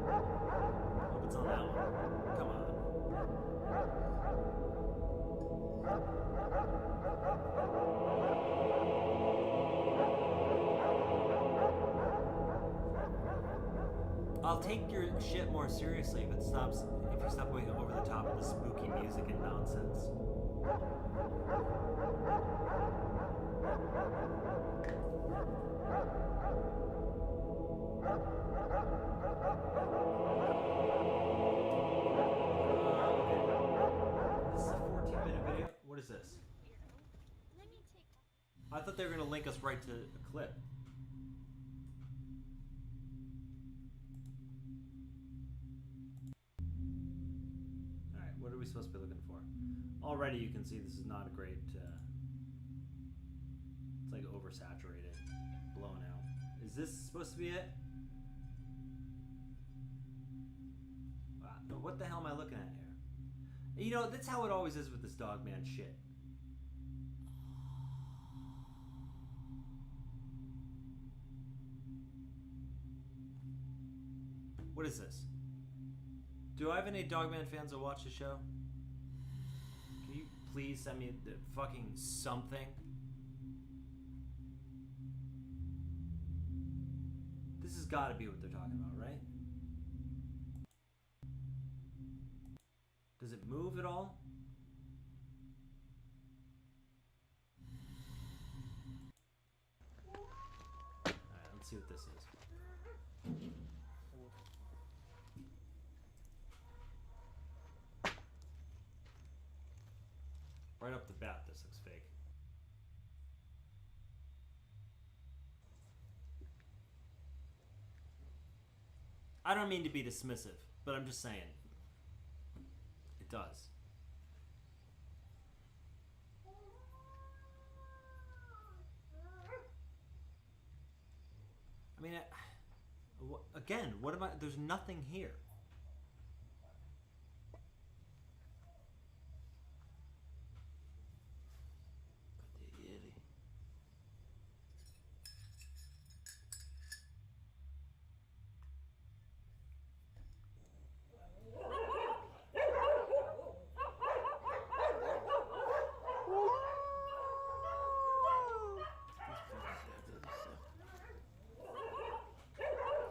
Speaker 1: Hope it's on that one. Come on. I'll take your shit more seriously if you stop going over the top of the spooky music and nonsense. This is a 14-minute video. What is this? I thought they were going to link us right to a clip. Alright, what are we supposed to be looking for? Already you can see this is not a great... it's like oversaturated, blown out. Is this supposed to be it? Wow, what the hell am I looking at here? You know, that's how it always is with this Dogman shit. What is this? Do I have any Dogman fans that watch the show? Can you please send me the fucking something? This has got to be what they're talking about, right? Does it move at all? Alright, let's see what this is. Right off the bat, this looks fake. I don't mean to be dismissive, but I'm just saying. It does. I mean, again, what am I... There's nothing here.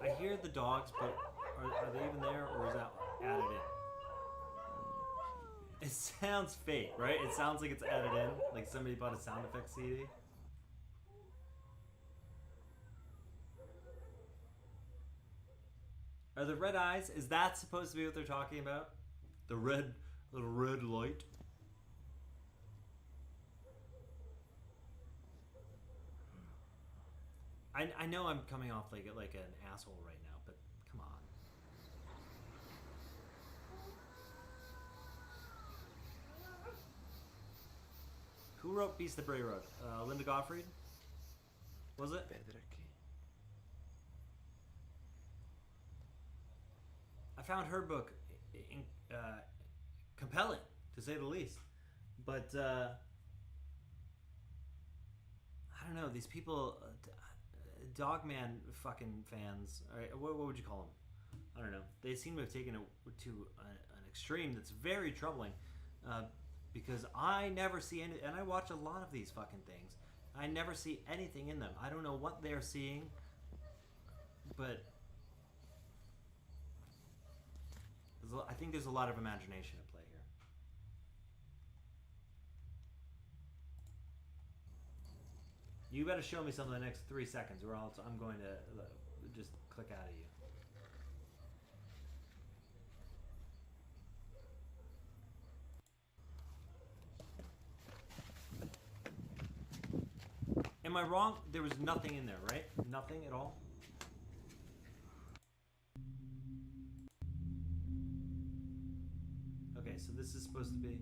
Speaker 1: I hear the dogs, but are they even there, or is that added in? It sounds fake, right? It sounds like it's added in, like somebody bought a sound effects CD. Are the red eyes, is that supposed to be what they're talking about? The red, little red light? I know I'm coming off like an asshole right now, but come on. Who wrote Beast of Bray Road? Linda Gottfried? Was it? I found her book compelling, to say the least. But, I don't know, these people... Dogman fucking fans, what would you call them? I don't know. They seem to have taken it to an extreme that's very troubling, because I never see any, and I watch a lot of these fucking things. I never see anything in them. I don't know what they're seeing, but I think there's a lot of imagination at play here. You better show me something in the next 3 seconds, or else I'm going to just click out of you. Am I wrong? There was nothing in there, right? Nothing at all? Okay, so this is supposed to be...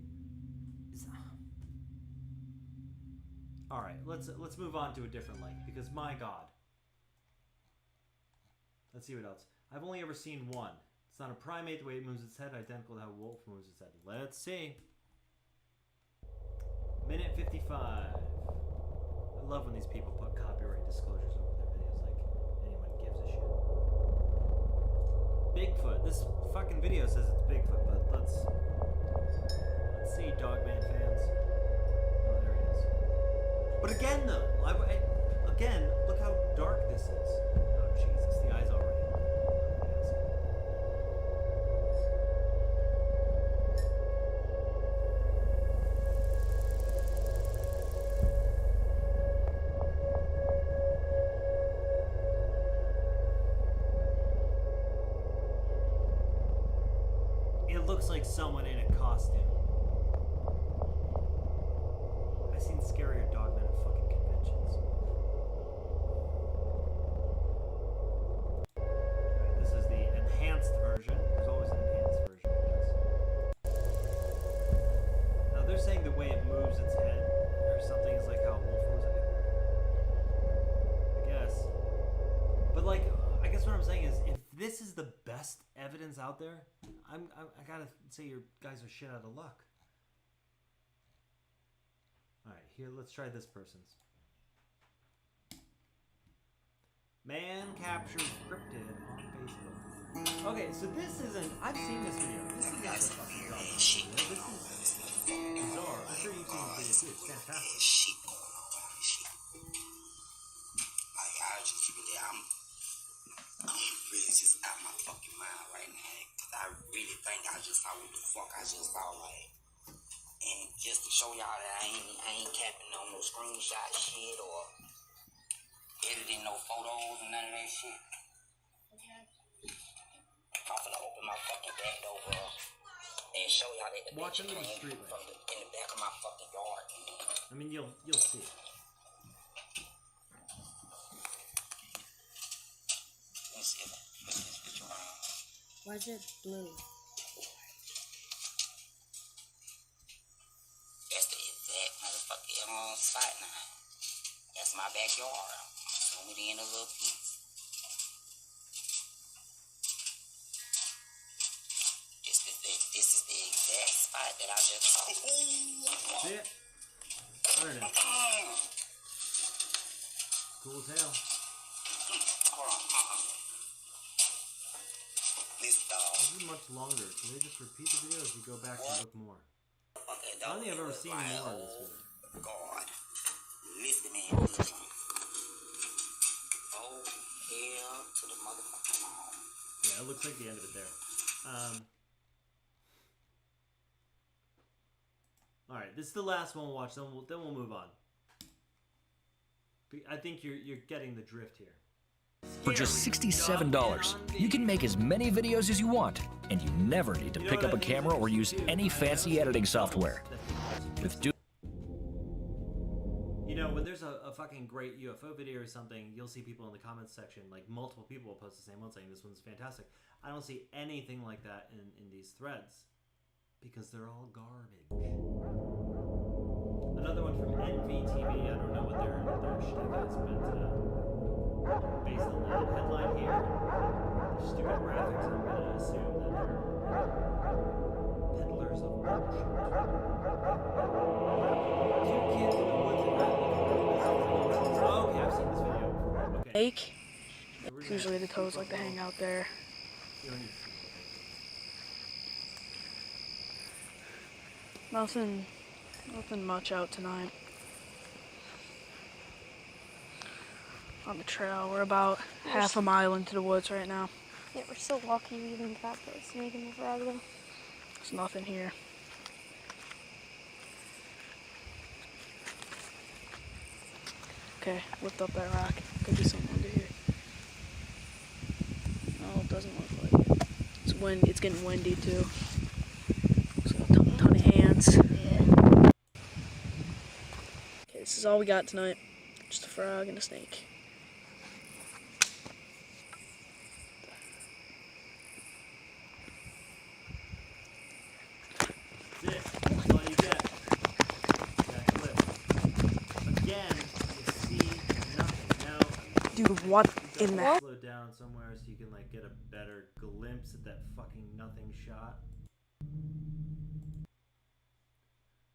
Speaker 1: All right, let's move on to a different link, because my God. Let's see what else. I've only ever seen one. It's not a primate. The way it moves its head, identical to how a wolf moves its head. Let's see. Minute 55. I love when these people put copyright disclosures over their videos, like anyone gives a shit. Bigfoot. This fucking video says it's Bigfoot, but let's see, Dogman fans. Oh, there he is. But again, though, again, look how dark this is. Oh, Jesus, the eyes already. It looks like someone in a costume. I've seen scarier Dogmen at fucking conventions. Right, this is the enhanced version. There's always an enhanced version, I guess. Now they're saying the way it moves its head or something is like how a wolf moves it. I guess. But like, I guess what I'm saying is, if this is the best evidence out there, I gotta say you guys are shit out of luck. Alright, here, let's try this person's. Man captures cryptid on Facebook. Okay, so this isn't... I've seen this video. This is not a fucking dog. This is bizarre. I'm sure you've seen this video too. It's fantastic.
Speaker 20: I'm really just out my fucking mind right now. Cause I really think I just saw what the fuck I just saw, like. And just to show y'all that I ain't capping on no screenshot shit or editing no photos and none of that shit. I'm gonna open my fucking back door and show y'all that the
Speaker 1: Watch
Speaker 20: bitch
Speaker 1: into the
Speaker 20: came
Speaker 1: street
Speaker 20: from in the back of my fucking yard.
Speaker 1: I mean, you'll see it.
Speaker 20: Let's see this picture around.
Speaker 12: Why is it blue?
Speaker 20: That's the exact motherfucking spot now. That's my backyard. Zoom it in a little piece. This is the exact spot that I just saw.
Speaker 1: See it? There it is. Cool as hell.
Speaker 20: Hold on. This dog.
Speaker 1: This is much longer. Can they just repeat the video or do you go back and look more? I don't think I've ever seen more of this video.
Speaker 20: God. Listen, man. Listen. Oh, hell to the motherfucking home.
Speaker 1: Yeah, it looks like the end of it there. Alright, this is the last one we'll watch, then we'll move on. I think you're getting the drift here.
Speaker 21: For just $67, you can make as many videos as you want, and you never need to pick up a camera or use any fancy editing software. With
Speaker 1: You know, when there's a fucking great UFO video or something, you'll see people in the comments section, like multiple people will post the same one saying this one's fantastic. I don't see anything like that in these threads, because they're all garbage. Another one from NVTV, I don't know what their shtick is, but based on the headline here, the stupid graphics, I'm going to assume that they're peddlers of bullshit. Two kids in the woods and oh, okay, I've seen this video before. Okay.
Speaker 22: Lake. Usually the toads like to hang out there. Nothing much out tonight. On the trail, we're about half a mile into the woods right now.
Speaker 23: Yeah, we're still walking we even got the snake in the frog though.
Speaker 22: There's nothing here. Okay, lift up that rock. Could be something under here. No, it doesn't look like it. It's getting windy too. So a ton of ants. Yeah. Okay, this is all we got tonight. Just a frog and a snake.
Speaker 1: That's it. That's all you get. That clip. Again, you see nothing. Now,
Speaker 22: dude, what in the hell?
Speaker 1: Slow down somewhere so you can like get a better glimpse at that fucking nothing shot.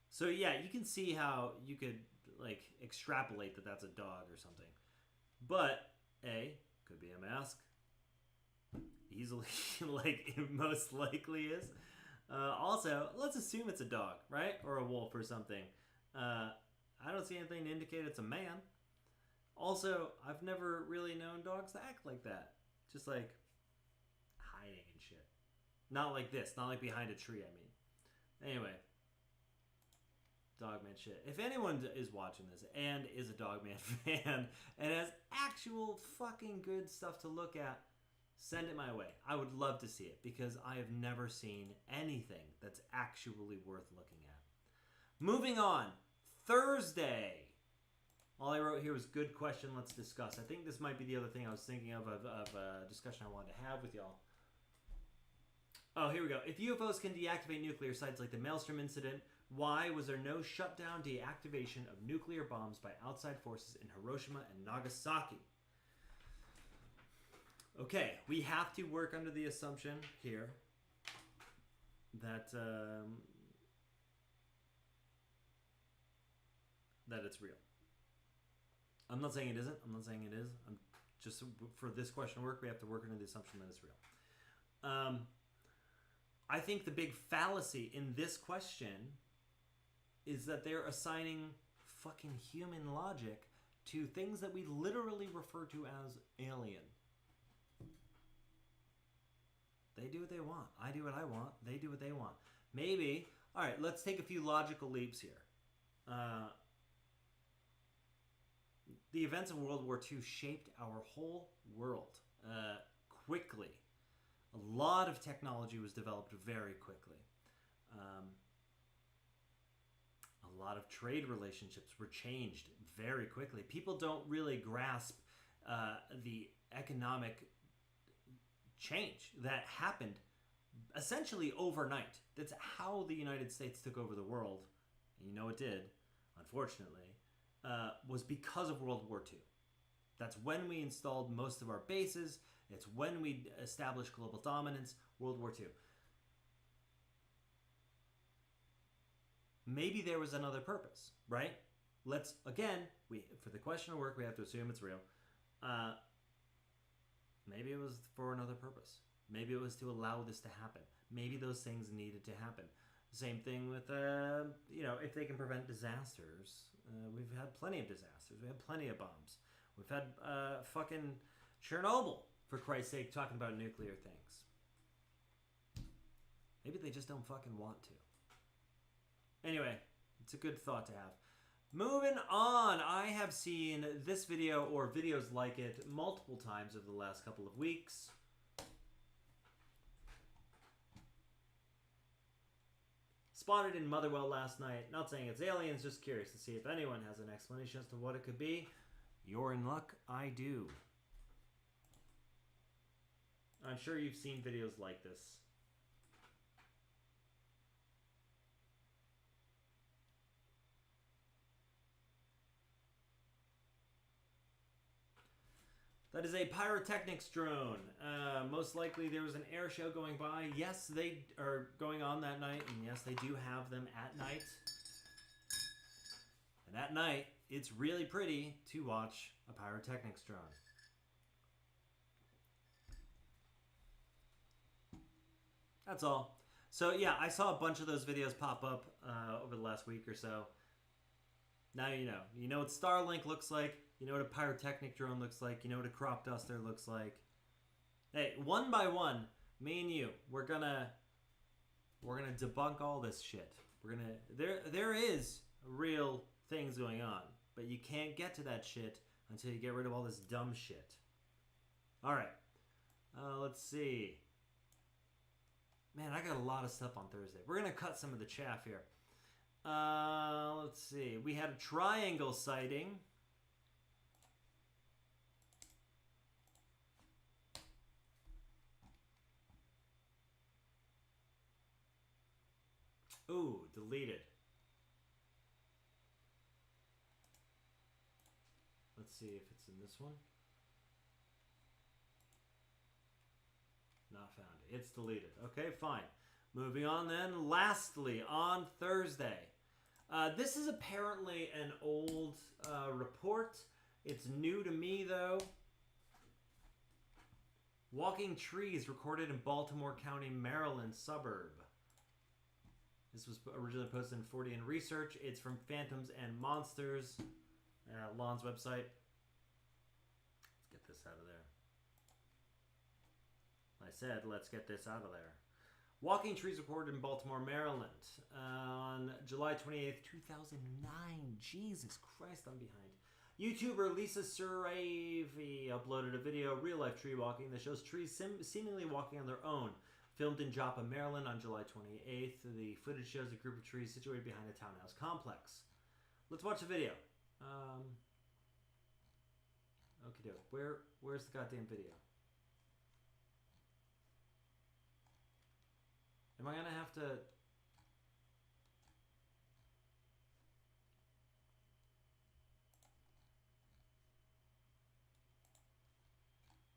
Speaker 1: So yeah, you can see how you could like extrapolate that that's a dog or something. But A, could be a mask. easily, like, it most likely is. Also, let's assume it's a dog, right? Or a wolf or something. I don't see anything to indicate it's a man. Also, I've never really known dogs to act like that. Just like hiding and shit. Not like this. Not like behind a tree, I mean. Anyway. Dogman shit. If anyone is watching this and is a Dogman fan and has actual fucking good stuff to look at, send it my way. I would love to see it because I have never seen anything that's actually worth looking at. Moving on. Thursday. All I wrote here was good question, let's discuss. I think this might be the other thing I was thinking of a discussion I wanted to have with y'all. Oh, here we go. If UFOs can deactivate nuclear sites like the Maelstrom incident, why was there no shutdown deactivation of nuclear bombs by outside forces in Hiroshima and Nagasaki? Okay, we have to work under the assumption here that that it's real. I'm not saying it isn't. I'm not saying it is. I'm just, for this question to work, we have to work under the assumption that it's real. I think the big fallacy in this question is that they're assigning fucking human logic to things that we literally refer to as alien. They do what they want. I do what I want. They do what they want. Maybe, all right, let's take a few logical leaps here. The events of World War II shaped our whole world quickly. A lot of technology was developed very quickly. A lot of trade relationships were changed very quickly. People don't really grasp the economic change that happened essentially overnight. That's how the United States took over the world. And you know it did, unfortunately. Was because of World War II. That's when we installed most of our bases. It's when we established global dominance, World War II. Maybe there was another purpose, right? Let's, again, for the question of work, we have to assume it's real. Maybe it was for another purpose. Maybe it was to allow this to happen. Maybe those things needed to happen. Same thing with, if they can prevent disasters. We've had plenty of disasters. We had plenty of bombs. We've had fucking Chernobyl, for Christ's sake, talking about nuclear things. Maybe they just don't fucking want to. Anyway, it's a good thought to have. Moving on, I have seen this video or videos like it multiple times over the last couple of weeks. Spotted in Motherwell last night. Not saying it's aliens, just curious to see if anyone has an explanation as to what it could be. You're in luck, I do. I'm sure you've seen videos like this. That is a pyrotechnics drone. Most likely there was an air show going by. Yes, they are going on that night, and yes, they do have them at night. And at night, it's really pretty to watch a pyrotechnics drone. That's all. So yeah, I saw a bunch of those videos pop up over the last week or so. Now you know. You know what Starlink looks like. You know what a pyrotechnic drone looks like. You know what a crop duster looks like. Hey, one by one, me and you, we're gonna debunk all this shit. There is real things going on, but you can't get to that shit until you get rid of all this dumb shit. All right, let's see. Man, I got a lot of stuff on Thursday. We're gonna cut some of the chaff here. Let's see. We had a triangle sighting. Ooh, deleted. Let's see if it's in this one. Not found it. It's deleted. Okay, fine. Moving on then. Lastly, on Thursday. This is apparently an old report. It's new to me, though. Walking trees recorded in Baltimore County, Maryland suburb. This was originally posted in 40 in Research. It's from Phantoms and Monsters, Lon's website. Let's get this out of there. I said, let's get this out of there. Walking trees recorded in Baltimore, Maryland on July 28th, 2009. Jesus Christ, I'm behind. YouTuber Lisa Suravi uploaded a video of real-life tree walking that shows trees seemingly walking on their own. Filmed in Joppa, Maryland on July 28th. The footage shows a group of trees situated behind a townhouse complex. Let's watch the video. Okay, where's the goddamn video? Am I gonna have to...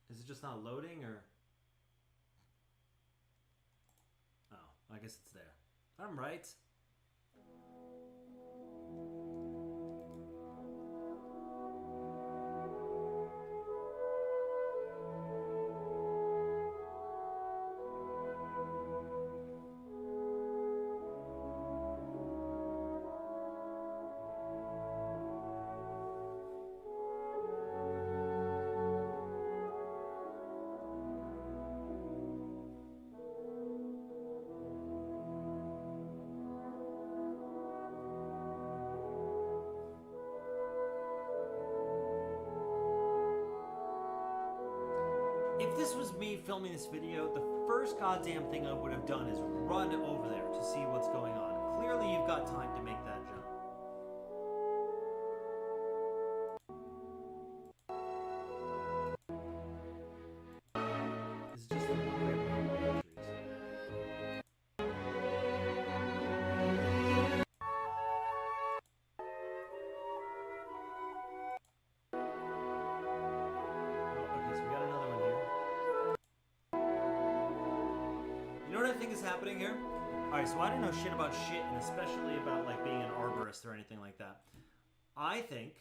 Speaker 1: Is it just not loading, or... Oh, I guess it's there. I'm right. If this was me filming this video, the first goddamn thing I would have done is run over there to see what's going on. Clearly you've got time to make that jump. It's just trees. Happening here. Alright, so I don't know shit about shit, and especially about like being an arborist or anything like that. I think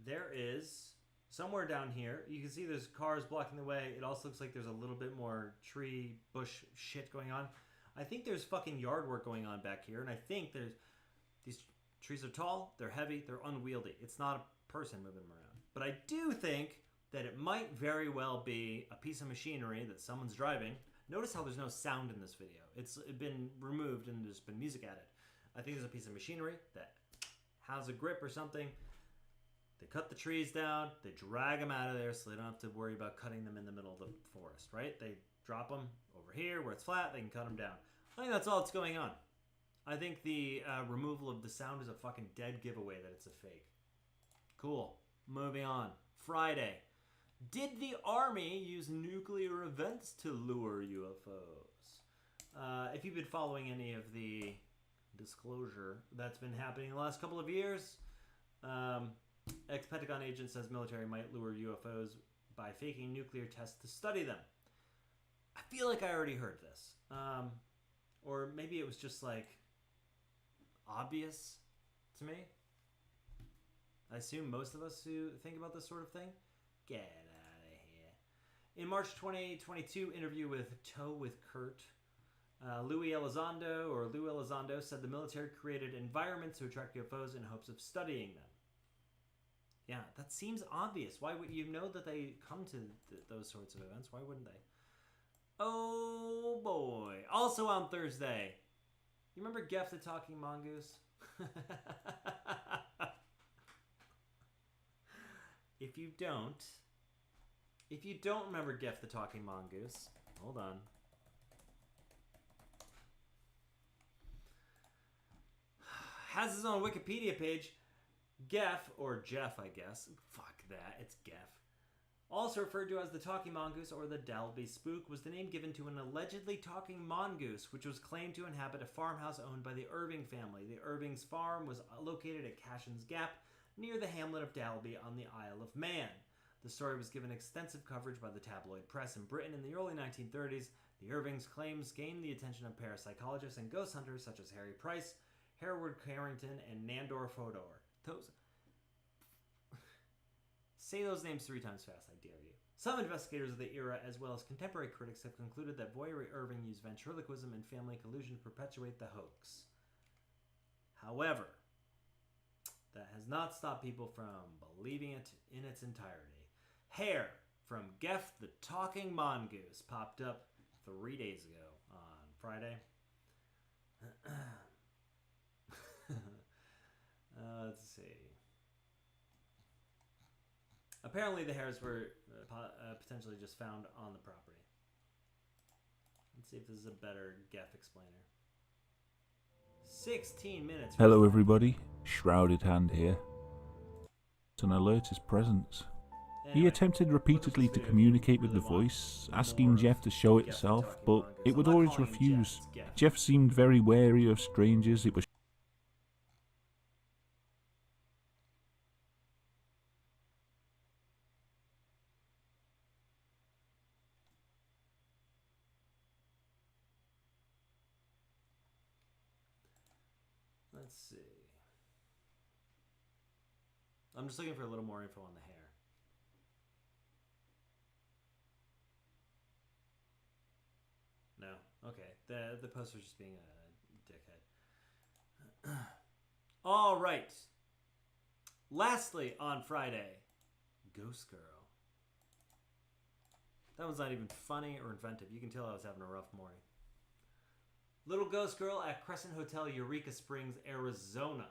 Speaker 1: there is somewhere down here, you can see there's cars blocking the way. It also looks like there's a little bit more tree bush shit going on. I think there's fucking yard work going on back here, and I think these trees are tall, they're heavy, they're unwieldy. It's not a person moving them around. But I do think that it might very well be a piece of machinery that someone's driving. Notice how there's no sound in this video. It's been removed and there's been music added. I think there's a piece of machinery that has a grip or something. They cut the trees down, they drag them out of there so they don't have to worry about cutting them in the middle of the forest, right? They drop them over here where it's flat, they can cut them down. I think that's all that's going on. I think the removal of the sound is a fucking dead giveaway that it's a fake. Cool. Moving on. Friday. Did the Army use nuclear events to lure UFOs? If you've been following any of the disclosure that's been happening in the last couple of years, ex-Pentagon agent says military might lure UFOs by faking nuclear tests to study them. I feel like I already heard this. Or maybe it was just like obvious to me. I assume most of us who think about this sort of thing get out of here. In March 2022 interview with Toe with Kurt, Lou Elizondo said the military created environments to attract UFOs in hopes of studying them. Yeah, that seems obvious. Why would you know that they come to those sorts of events? Why wouldn't they? Oh boy. Also on Thursday. You remember Geff the Talking Mongoose? If you don't remember Geff the Talking Mongoose, hold on. Has his own Wikipedia page. Geff, or Jeff, I guess. Fuck that, it's Geff. Also referred to as the Talking Mongoose or the Dalby Spook, was the name given to an allegedly talking mongoose, which was claimed to inhabit a farmhouse owned by the Irving family. The Irving's farm was located at Cashin's Gap, near the hamlet of Dalby on the Isle of Man. The story was given extensive coverage by the tabloid press in Britain in the early 1930s. The Irving's claims gained the attention of parapsychologists and ghost hunters such as Harry Price, Hereward Carrington, and Nandor Fodor. Say those names 3 times fast, I dare you. Some investigators of the era, as well as contemporary critics, have concluded that Voyeur Irving used ventriloquism and family collusion to perpetuate the hoax. However, that has not stopped people from believing it in its entirety. Hair from Geff the Talking Mongoose popped up 3 days ago on Friday. Let's see. Apparently the hairs were potentially just found on the property. Let's see if this is a better Geff explainer. 16 minutes.
Speaker 3: Hello everybody, Shrouded Hand here. An alert his presence. He attempted repeatedly to communicate with the voice, asking Jeff to show itself, but it would always refuse. Jeff seemed very wary of strangers. It was
Speaker 1: Let's see. I'm just looking for a little more info on the hair. No. Okay. The poster's just being a dickhead. All right. Lastly, on Friday, Ghost Girl. That one's not even funny or inventive. You can tell I was having a rough morning. Little ghost girl at Crescent Hotel, Eureka Springs, Arizona.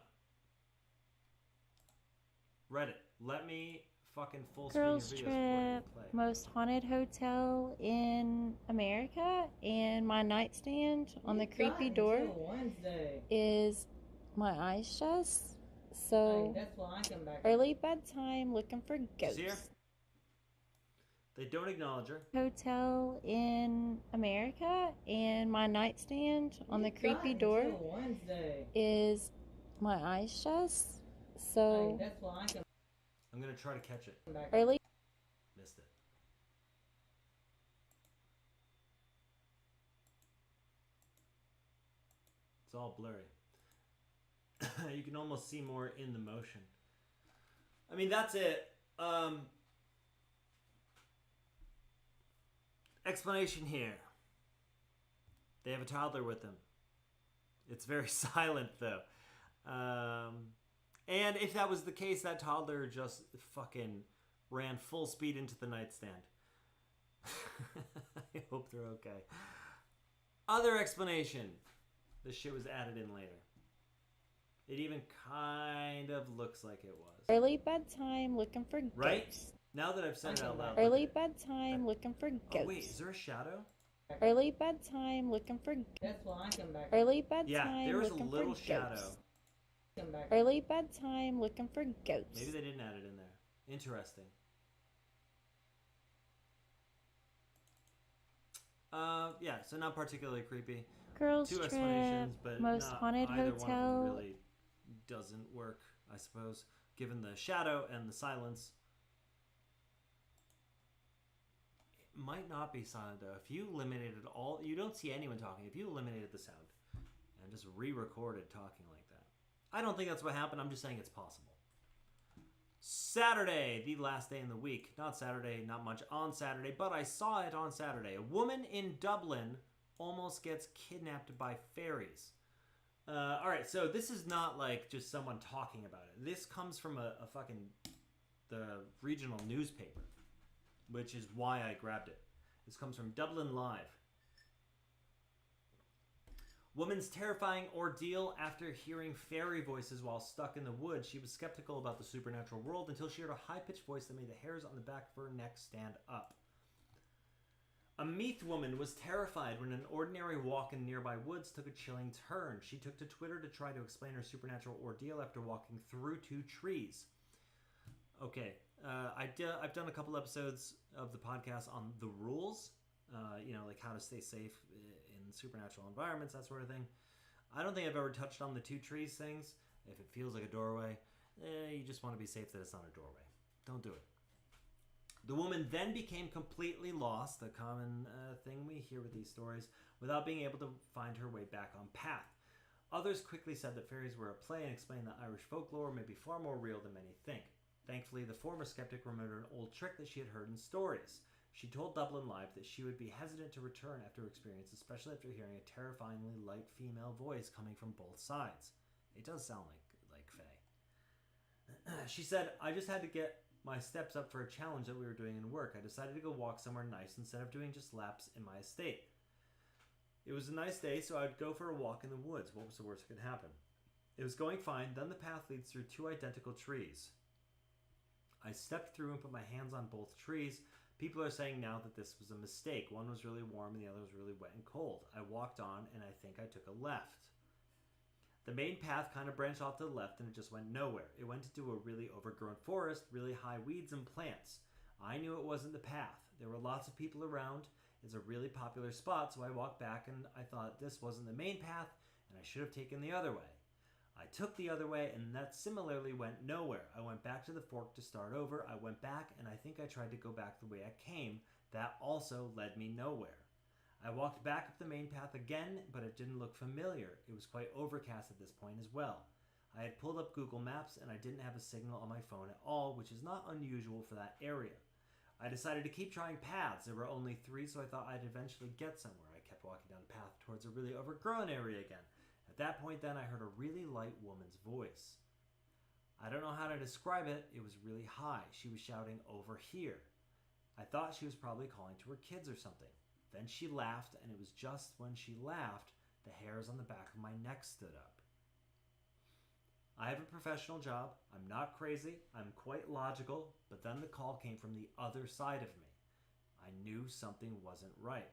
Speaker 1: Reddit. Let me fucking full screen your
Speaker 23: Girls
Speaker 1: videos
Speaker 23: Trip,
Speaker 1: before you play.
Speaker 23: most haunted hotel in America, and my nightstand on the creepy door is my eyes shut. So early bedtime, looking for ghosts.
Speaker 1: See her? They don't acknowledge her.
Speaker 23: Hotel in America, and my nightstand on the creepy door is my eyes shut. So
Speaker 1: I'm gonna try to catch it.
Speaker 23: early.
Speaker 1: Missed it. It's all blurry. You can almost see more in the motion. I mean, that's it. Explanation here. They have a toddler with them. It's very silent, though. And if that was the case, that toddler just fucking ran full speed into the nightstand. I hope they're okay. Other explanation. This shit was added in later. It even kind of looks like it was.
Speaker 23: Early bedtime, looking for ghosts.
Speaker 1: Right? Now that I've said it out loud.
Speaker 23: Early bedtime, looking for ghosts.
Speaker 1: Oh, wait, is there a shadow?
Speaker 23: Early bedtime, looking for ghosts. Early bedtime,
Speaker 1: yeah, there was a
Speaker 23: looking
Speaker 1: little
Speaker 23: for
Speaker 1: shadow.
Speaker 23: ghosts. Early bedtime, looking for ghosts.
Speaker 1: Maybe they didn't add it in there. Interesting. Yeah, so not particularly creepy.
Speaker 23: Girls
Speaker 1: Two
Speaker 23: Trip,
Speaker 1: explanations, but
Speaker 23: most
Speaker 1: not
Speaker 23: haunted
Speaker 1: either
Speaker 23: hotel.
Speaker 1: one of them really doesn't work, I suppose, given the shadow and the silence. It might not be silent though. If you eliminated all, you don't see anyone talking. If you eliminated the sound and just re-recorded talking like that, I don't think that's what happened. I'm just saying it's possible. Saturday, the last day in the week. Not Saturday, not much on Saturday, but I saw it on Saturday. A woman in Dublin almost gets kidnapped by fairies. All right, so this is not like just someone talking about it. This comes from a fucking the regional newspaper, which is why I grabbed it. This comes from Dublin Live. Woman's terrifying ordeal after hearing fairy voices while stuck in the woods. She was skeptical about the supernatural world until she heard a high-pitched voice that made the hairs on the back of her neck stand up. A Meath woman was terrified when an ordinary walk in nearby woods took a chilling turn. She took to Twitter to try to explain her supernatural ordeal after walking through 2 trees. Okay, I've done a couple episodes of the podcast on the rules, like how to stay safe in supernatural environments, that sort of thing. I don't think I've ever touched on the 2 trees things. If it feels like a doorway, you just want to be safe that it's not a doorway. Don't do it. The woman then became completely lost, a common thing we hear with these stories, without being able to find her way back on path. Others quickly said that fairies were at play and explained that Irish folklore may be far more real than many think. Thankfully, the former skeptic remembered an old trick that she had heard in stories. She told Dublin Live that she would be hesitant to return after her experience, especially after hearing a terrifyingly light female voice coming from both sides. It does sound like Faye. She said, I just had to get my steps up for a challenge that we were doing in work. I decided to go walk somewhere nice instead of doing just laps in my estate. It was a nice day, so I would go for a walk in the woods. What was the worst that could happen? It was going fine. Then the path leads through two identical trees. I stepped through and put my hands on both trees. People are saying now that this was a mistake. One was really warm and the other was really wet and cold. I walked on and I think I took a left. The main path kind of branched off to the left and it just went nowhere. It went into a really overgrown forest, really high weeds and plants. I knew it wasn't the path. There were lots of people around. It's a really popular spot, so I walked back and I thought this wasn't the main path and I should have taken the other way. I took the other way and that similarly went nowhere. I went back to the fork to start over. I went back and I think I tried to go back the way I came. That also led me nowhere. I walked back up the main path again, but it didn't look familiar. It was quite overcast at this point as well. I had pulled up Google Maps and I didn't have a signal on my phone at all, which is not unusual for that area. I decided to keep trying paths. There were only 3, so I thought I'd eventually get somewhere. I kept walking down the path towards a really overgrown area again. At that point then, I heard a really light woman's voice. I don't know how to describe it. It was really high. She was shouting, over here. I thought she was probably calling to her kids or something. Then she laughed, and it was just when she laughed, the hairs on the back of my neck stood up. I have a professional job. I'm not crazy. I'm quite logical, but then the call came from the other side of me. I knew something wasn't right.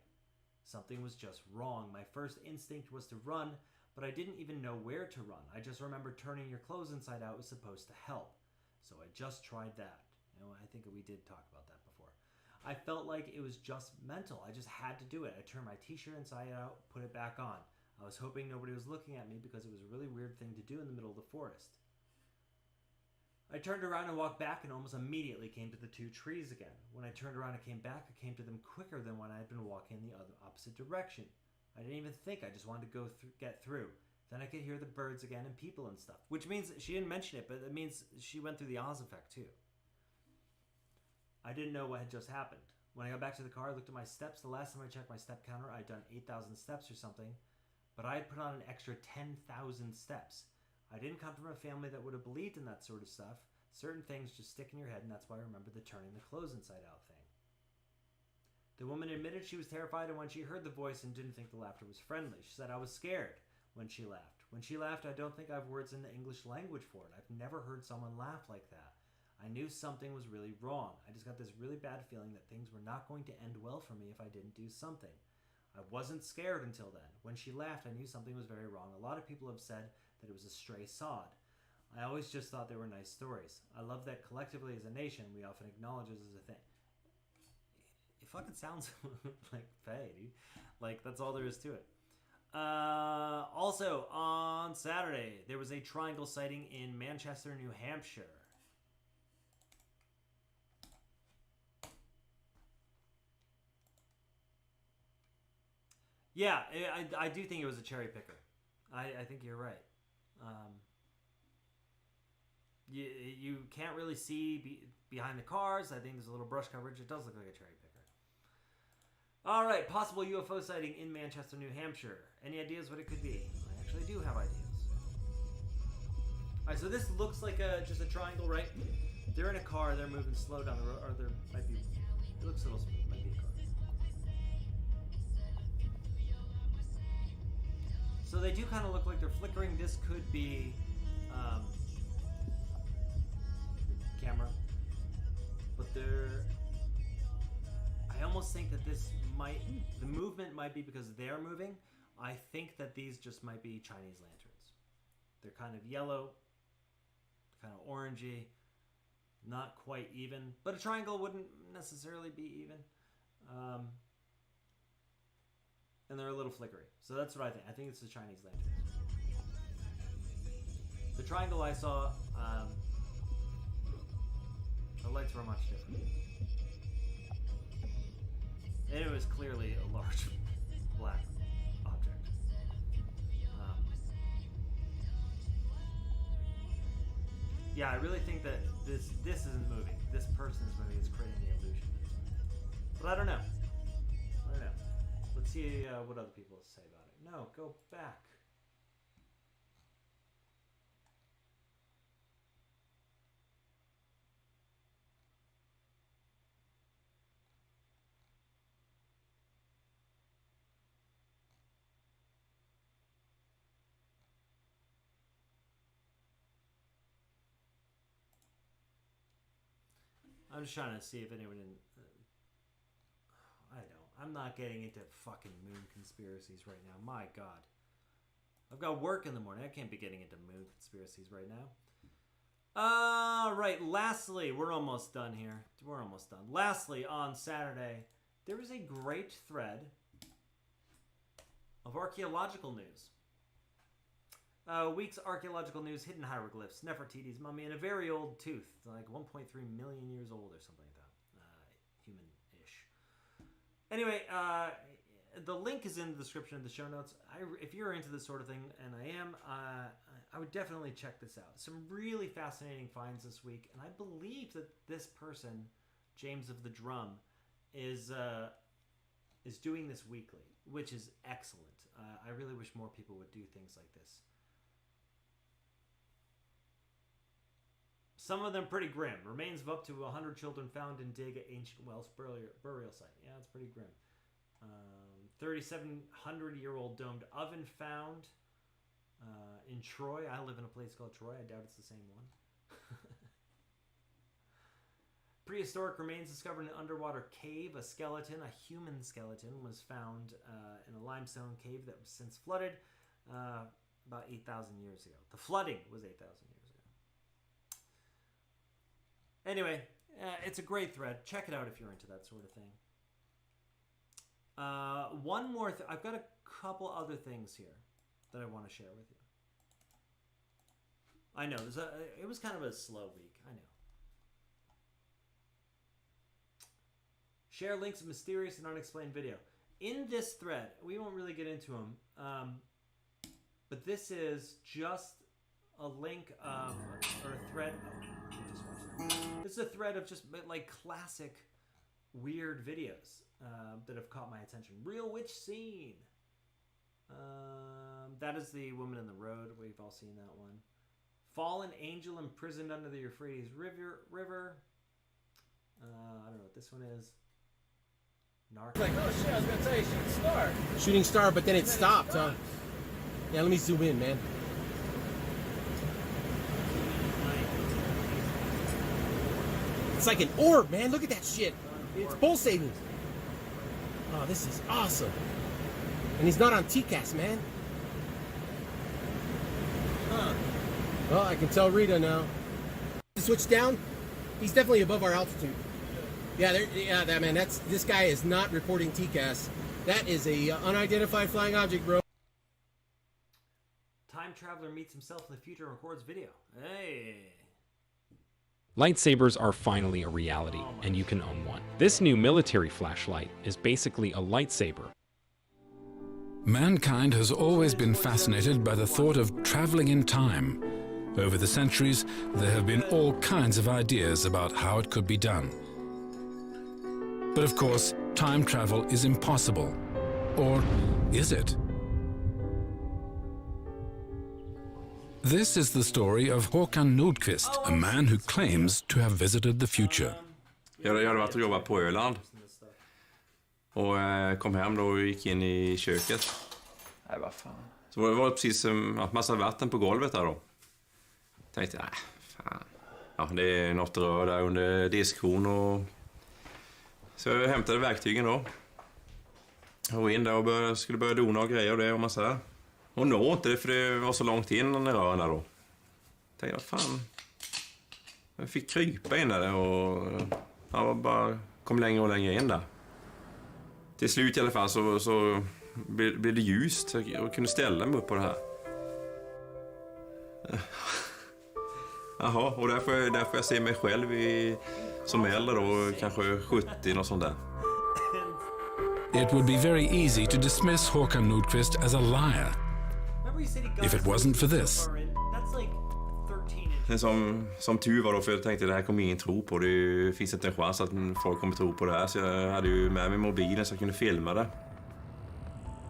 Speaker 1: Something was just wrong. My first instinct was to run, but I didn't even know where to run. I just remember turning your clothes inside out was supposed to help. So I just tried that. I think we did talk about that before. I felt like it was just mental. I just had to do it. I turned my t-shirt inside out, put it back on. I was hoping nobody was looking at me because it was a really weird thing to do in the middle of the forest. I turned around and walked back and almost immediately came to the 2 trees again. When I turned around and came back, I came to them quicker than when I had been walking in the opposite direction. I didn't even think. I just wanted to get through. Then I could hear the birds again and people and stuff. Which means, she didn't mention it, but it means she went through the Oz effect too. I didn't know what had just happened. When I got back to the car, I looked at my steps. The last time I checked my step counter, I'd done 8,000 steps or something. But I had put on an extra 10,000 steps. I didn't come from a family that would have believed in that sort of stuff. Certain things just stick in your head, and that's why I remember the turning the clothes inside out thing. The woman admitted she was terrified, and when she heard the voice and didn't think the laughter was friendly, she said I was scared when she laughed. When she laughed, I don't think I have words in the English language for it. I've never heard someone laugh like that. I knew something was really wrong. I just got this really bad feeling that things were not going to end well for me if I didn't do something. I wasn't scared until then. When she laughed, I knew something was very wrong. A lot of people have said that it was a stray sod. I always just thought they were nice stories. I love that collectively as a nation, we often acknowledge this as a thing. It fucking sounds like Faye, dude. Like, that's all there is to it. Also, on Saturday, there was a triangle sighting in Manchester, New Hampshire. Yeah, I do think it was a cherry picker. I think you're right. You can't really see behind the cars. I think there's a little brush coverage. It does look like a cherry picker. All right, possible UFO sighting in Manchester, New Hampshire. Any ideas what it could be? I actually do have ideas. All right, so this looks like just a triangle, right? They're in a car. They're moving slow down the road, or there might be. It looks a little smooth. Might be a car. So they do kind of look like they're flickering. This could be camera, but I almost think that the movement might be because they're moving. I think that these just might be Chinese lanterns. They're kind of yellow, kind of orangey, not quite even, but a triangle wouldn't necessarily be even. And they're a little flickery. So that's what I think. I think it's the Chinese lanterns. The triangle I saw, the lights were much different. And it was clearly a large black object. Yeah, I really think that this isn't moving. This person is moving. It's creating the illusion. But I don't know. Let's see what other people say about it. No, go back. I'm just trying to see if anyone in... I'm not getting into fucking moon conspiracies right now. My God. I've got work in the morning. I can't be getting into moon conspiracies right now. Right. Lastly, we're almost done here. Lastly, on Saturday, there was a great thread of archaeological news. Week's archaeological news, hidden hieroglyphs, Nefertiti's mummy, and a very old tooth, like 1.3 million years old or something like that. Human-ish. Anyway, the link is in the description of the show notes. If you're into this sort of thing, and I am, I would definitely check this out. Some really fascinating finds this week, and I believe that this person, James of the Drum, is doing this weekly, which is excellent. I really wish more people would do things like this. Some of them pretty grim. Remains of up to 100 children found in dig at ancient Welsh burial site. Yeah, it's pretty grim. 3,700-year-old domed oven found in Troy. I live in a place called Troy. I doubt it's the same one. Prehistoric remains discovered in an underwater cave. A skeleton, a human skeleton, was found in a limestone cave that was since flooded about 8,000 years ago. The flooding was 8,000 years ago. Anyway, it's a great thread. Check it out if you're into that sort of thing. One more I've got a couple other things here that I want to share with you. I know, it was kind of a slow week. I know. Share links of mysterious and unexplained video. In this thread, we won't really get into them, but this is just a link of, or a thread. This is a thread of just like classic weird videos that have caught my attention. Real witch scene. That is the woman in the road. We've all seen that one. Fallen angel imprisoned under the Euphrates River. I don't know what this one is.
Speaker 4: Like, oh shit, I was gonna tell you, shooting star. Shooting star, but then it stopped, huh? Yeah, let me zoom in, man. It's like an orb, man. Look at that shit. It's pulsating. Oh, this is awesome. And he's not on TCAS, man. Huh. Well, I can tell Rita now. Switch down. He's definitely above our altitude. Yeah, that man. This guy is not reporting TCAS. That is a unidentified flying object, bro.
Speaker 1: Time traveler meets himself in the future and records video. Hey.
Speaker 5: Lightsabers are finally a reality, and you can own one. This new military flashlight is basically a lightsaber.
Speaker 6: Mankind has always been fascinated by the thought of traveling in time. Over the centuries, there have been all kinds of ideas about how it could be done. But of course, time travel is impossible. Or is it? This is the story of Håkan Nordqvist, a man who claims to have visited the future.
Speaker 24: Jag hade varit och jobbat på Öland. Och kom hem då och gick in i köket.
Speaker 15: Nej, vad fan.
Speaker 24: Så det var precis en massa vatten på golvet där då. Tänkte, fan. Ja, det är något rör där under diskhon och... Så jag hämtade verktygen då. Jag var in där och skulle börja dona och grejer och det och massa. Och nå inte det för det var så långt in i rören där då. Tänkte, vad fan. Jag fick krypa in där och jag bara kom längre och längre in där. Till slut i alla fall så blev det ljust. Jag kunde ställa mig upp på det här. Jaha, och där får jag se mig själv som äldre då, kanske 70 och sånt där.
Speaker 6: It would be very easy to dismiss Håkan Nordqvist as a liar if it wasn't for this.
Speaker 1: That's like 13 inches.
Speaker 24: Som tur var då, för jag tänkte det här kommer ingen tro på. Det finns inte en chans att folk kommer tro på det här. Så jag hade ju med mig mobilen så jag kunde filma det.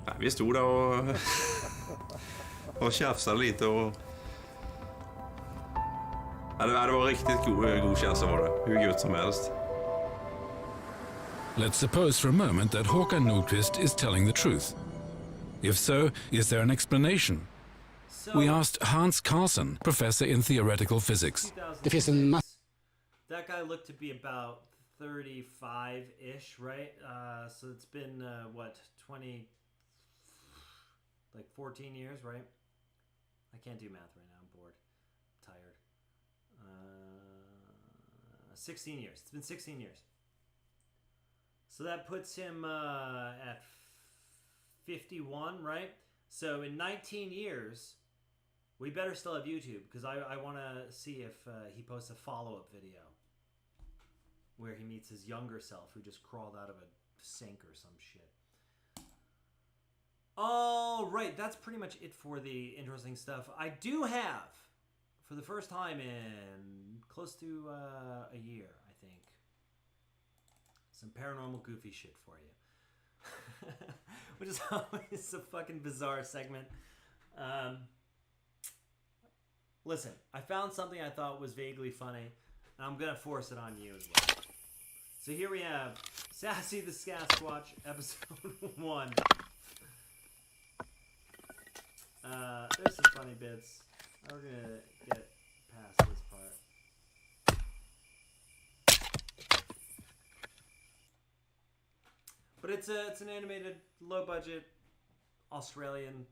Speaker 24: Ja, vi stod där och tjafsade lite och... Ja, det var riktigt god känsla var det. Hur gött som helst.
Speaker 6: Let's suppose for a moment that Håkan Nordqvist is telling the truth. If so, is there an explanation? We asked Hans Carlson, professor in theoretical physics.
Speaker 1: That guy looked to be about 35-ish, right? So it's been, 14 years, right? I can't do math right now, I'm bored. I'm tired. 16 years. It's been 16 years. So that puts him at 51, right? So in 19 years, we better still have YouTube, because I want to see if he posts a follow-up video where he meets his younger self who just crawled out of a sink or some shit. All right, that's pretty much it for the interesting stuff. I do have, for the first time in close to a year, I think, some paranormal goofy shit for you. Which is always a fucking bizarre segment. Listen, I found something I thought was vaguely funny, and I'm going to force it on you as well. So here we have Sassy the Sasquatch, episode 1. There's some funny bits. We're going to get past this part. But it's an animated, low-budget Australian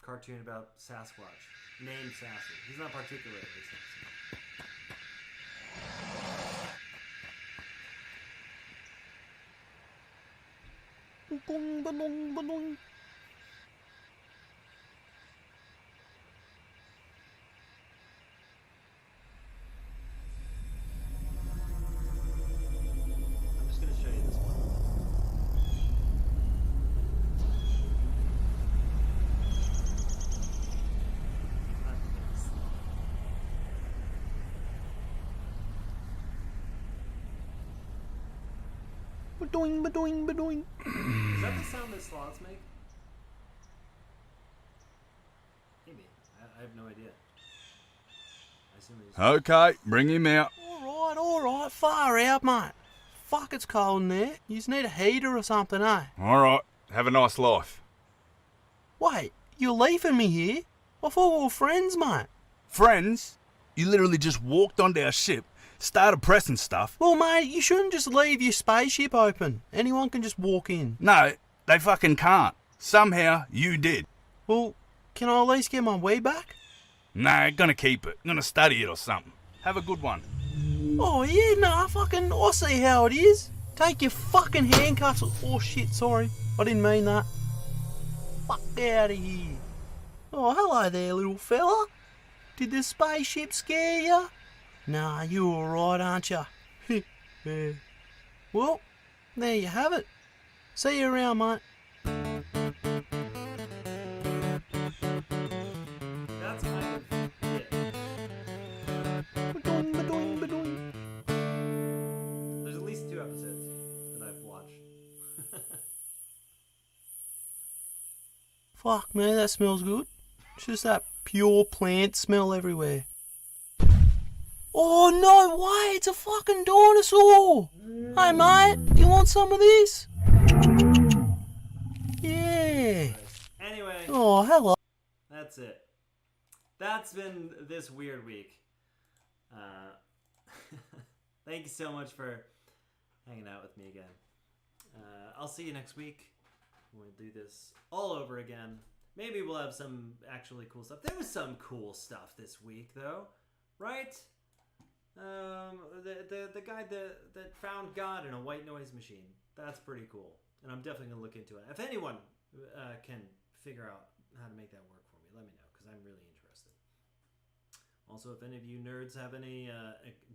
Speaker 1: cartoon about Sasquatch, named Sassy. He's not particularly sassy. I'm just going to show you this one.
Speaker 2: Ba-doing, ba-doing, ba-doing.
Speaker 1: Is that the sound that sloths make? Maybe. I have no idea. I assume they just...
Speaker 2: Okay, bring him out.
Speaker 7: Alright, far out, mate. Fuck, it's cold in there. You just need a heater or something, eh?
Speaker 2: Alright, have a nice life.
Speaker 7: Wait, you're leaving me here? I thought we were friends, mate.
Speaker 2: Friends? You literally just walked onto our ship, started pressing stuff.
Speaker 7: Well, mate, you shouldn't just leave your spaceship open. Anyone can just walk in.
Speaker 2: No, they fucking can't. Somehow, you did.
Speaker 7: Well, can I at least get my Wii back?
Speaker 2: Nah, gonna keep it. Gonna study it or something. Have a good one.
Speaker 7: Oh, yeah, nah, fucking, I see how it is. Take your fucking handcuffs. Oh, shit, sorry. I didn't mean that. Fuck out of here. Oh, hello there, little fella. Did the spaceship scare you? Nah, you alright, aren't you? Yeah. Well, there you have it. See you around, mate.
Speaker 1: That's kind of it.
Speaker 7: Ba-doing, ba-doing, ba-doing.
Speaker 1: There's at least 2 episodes that I've watched.
Speaker 7: Fuck, man, that smells good. It's just that pure plant smell everywhere. Oh, no way, it's a fucking dinosaur! Hey, mate, you want some of this? Yeah.
Speaker 1: Anyway.
Speaker 7: Oh, hello.
Speaker 1: That's it. That's been this weird week. Thank you so much for hanging out with me again. I'll see you next week. We'll do this all over again. Maybe we'll have some actually cool stuff. There was some cool stuff this week, though, right? The guy that found God in a white noise machine. That's pretty cool, and I'm definitely gonna look into it. If anyone can figure out how to make that work for me, let me know, because I'm really interested. Also, if any of you nerds have any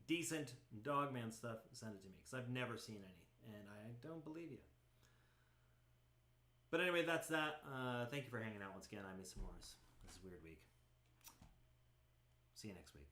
Speaker 1: decent Dogman stuff, send it to me, because I've never seen any, and I don't believe you. But anyway, that's that. Thank you for hanging out once again. I'm Mr. Morris. This is a weird week. See you next week.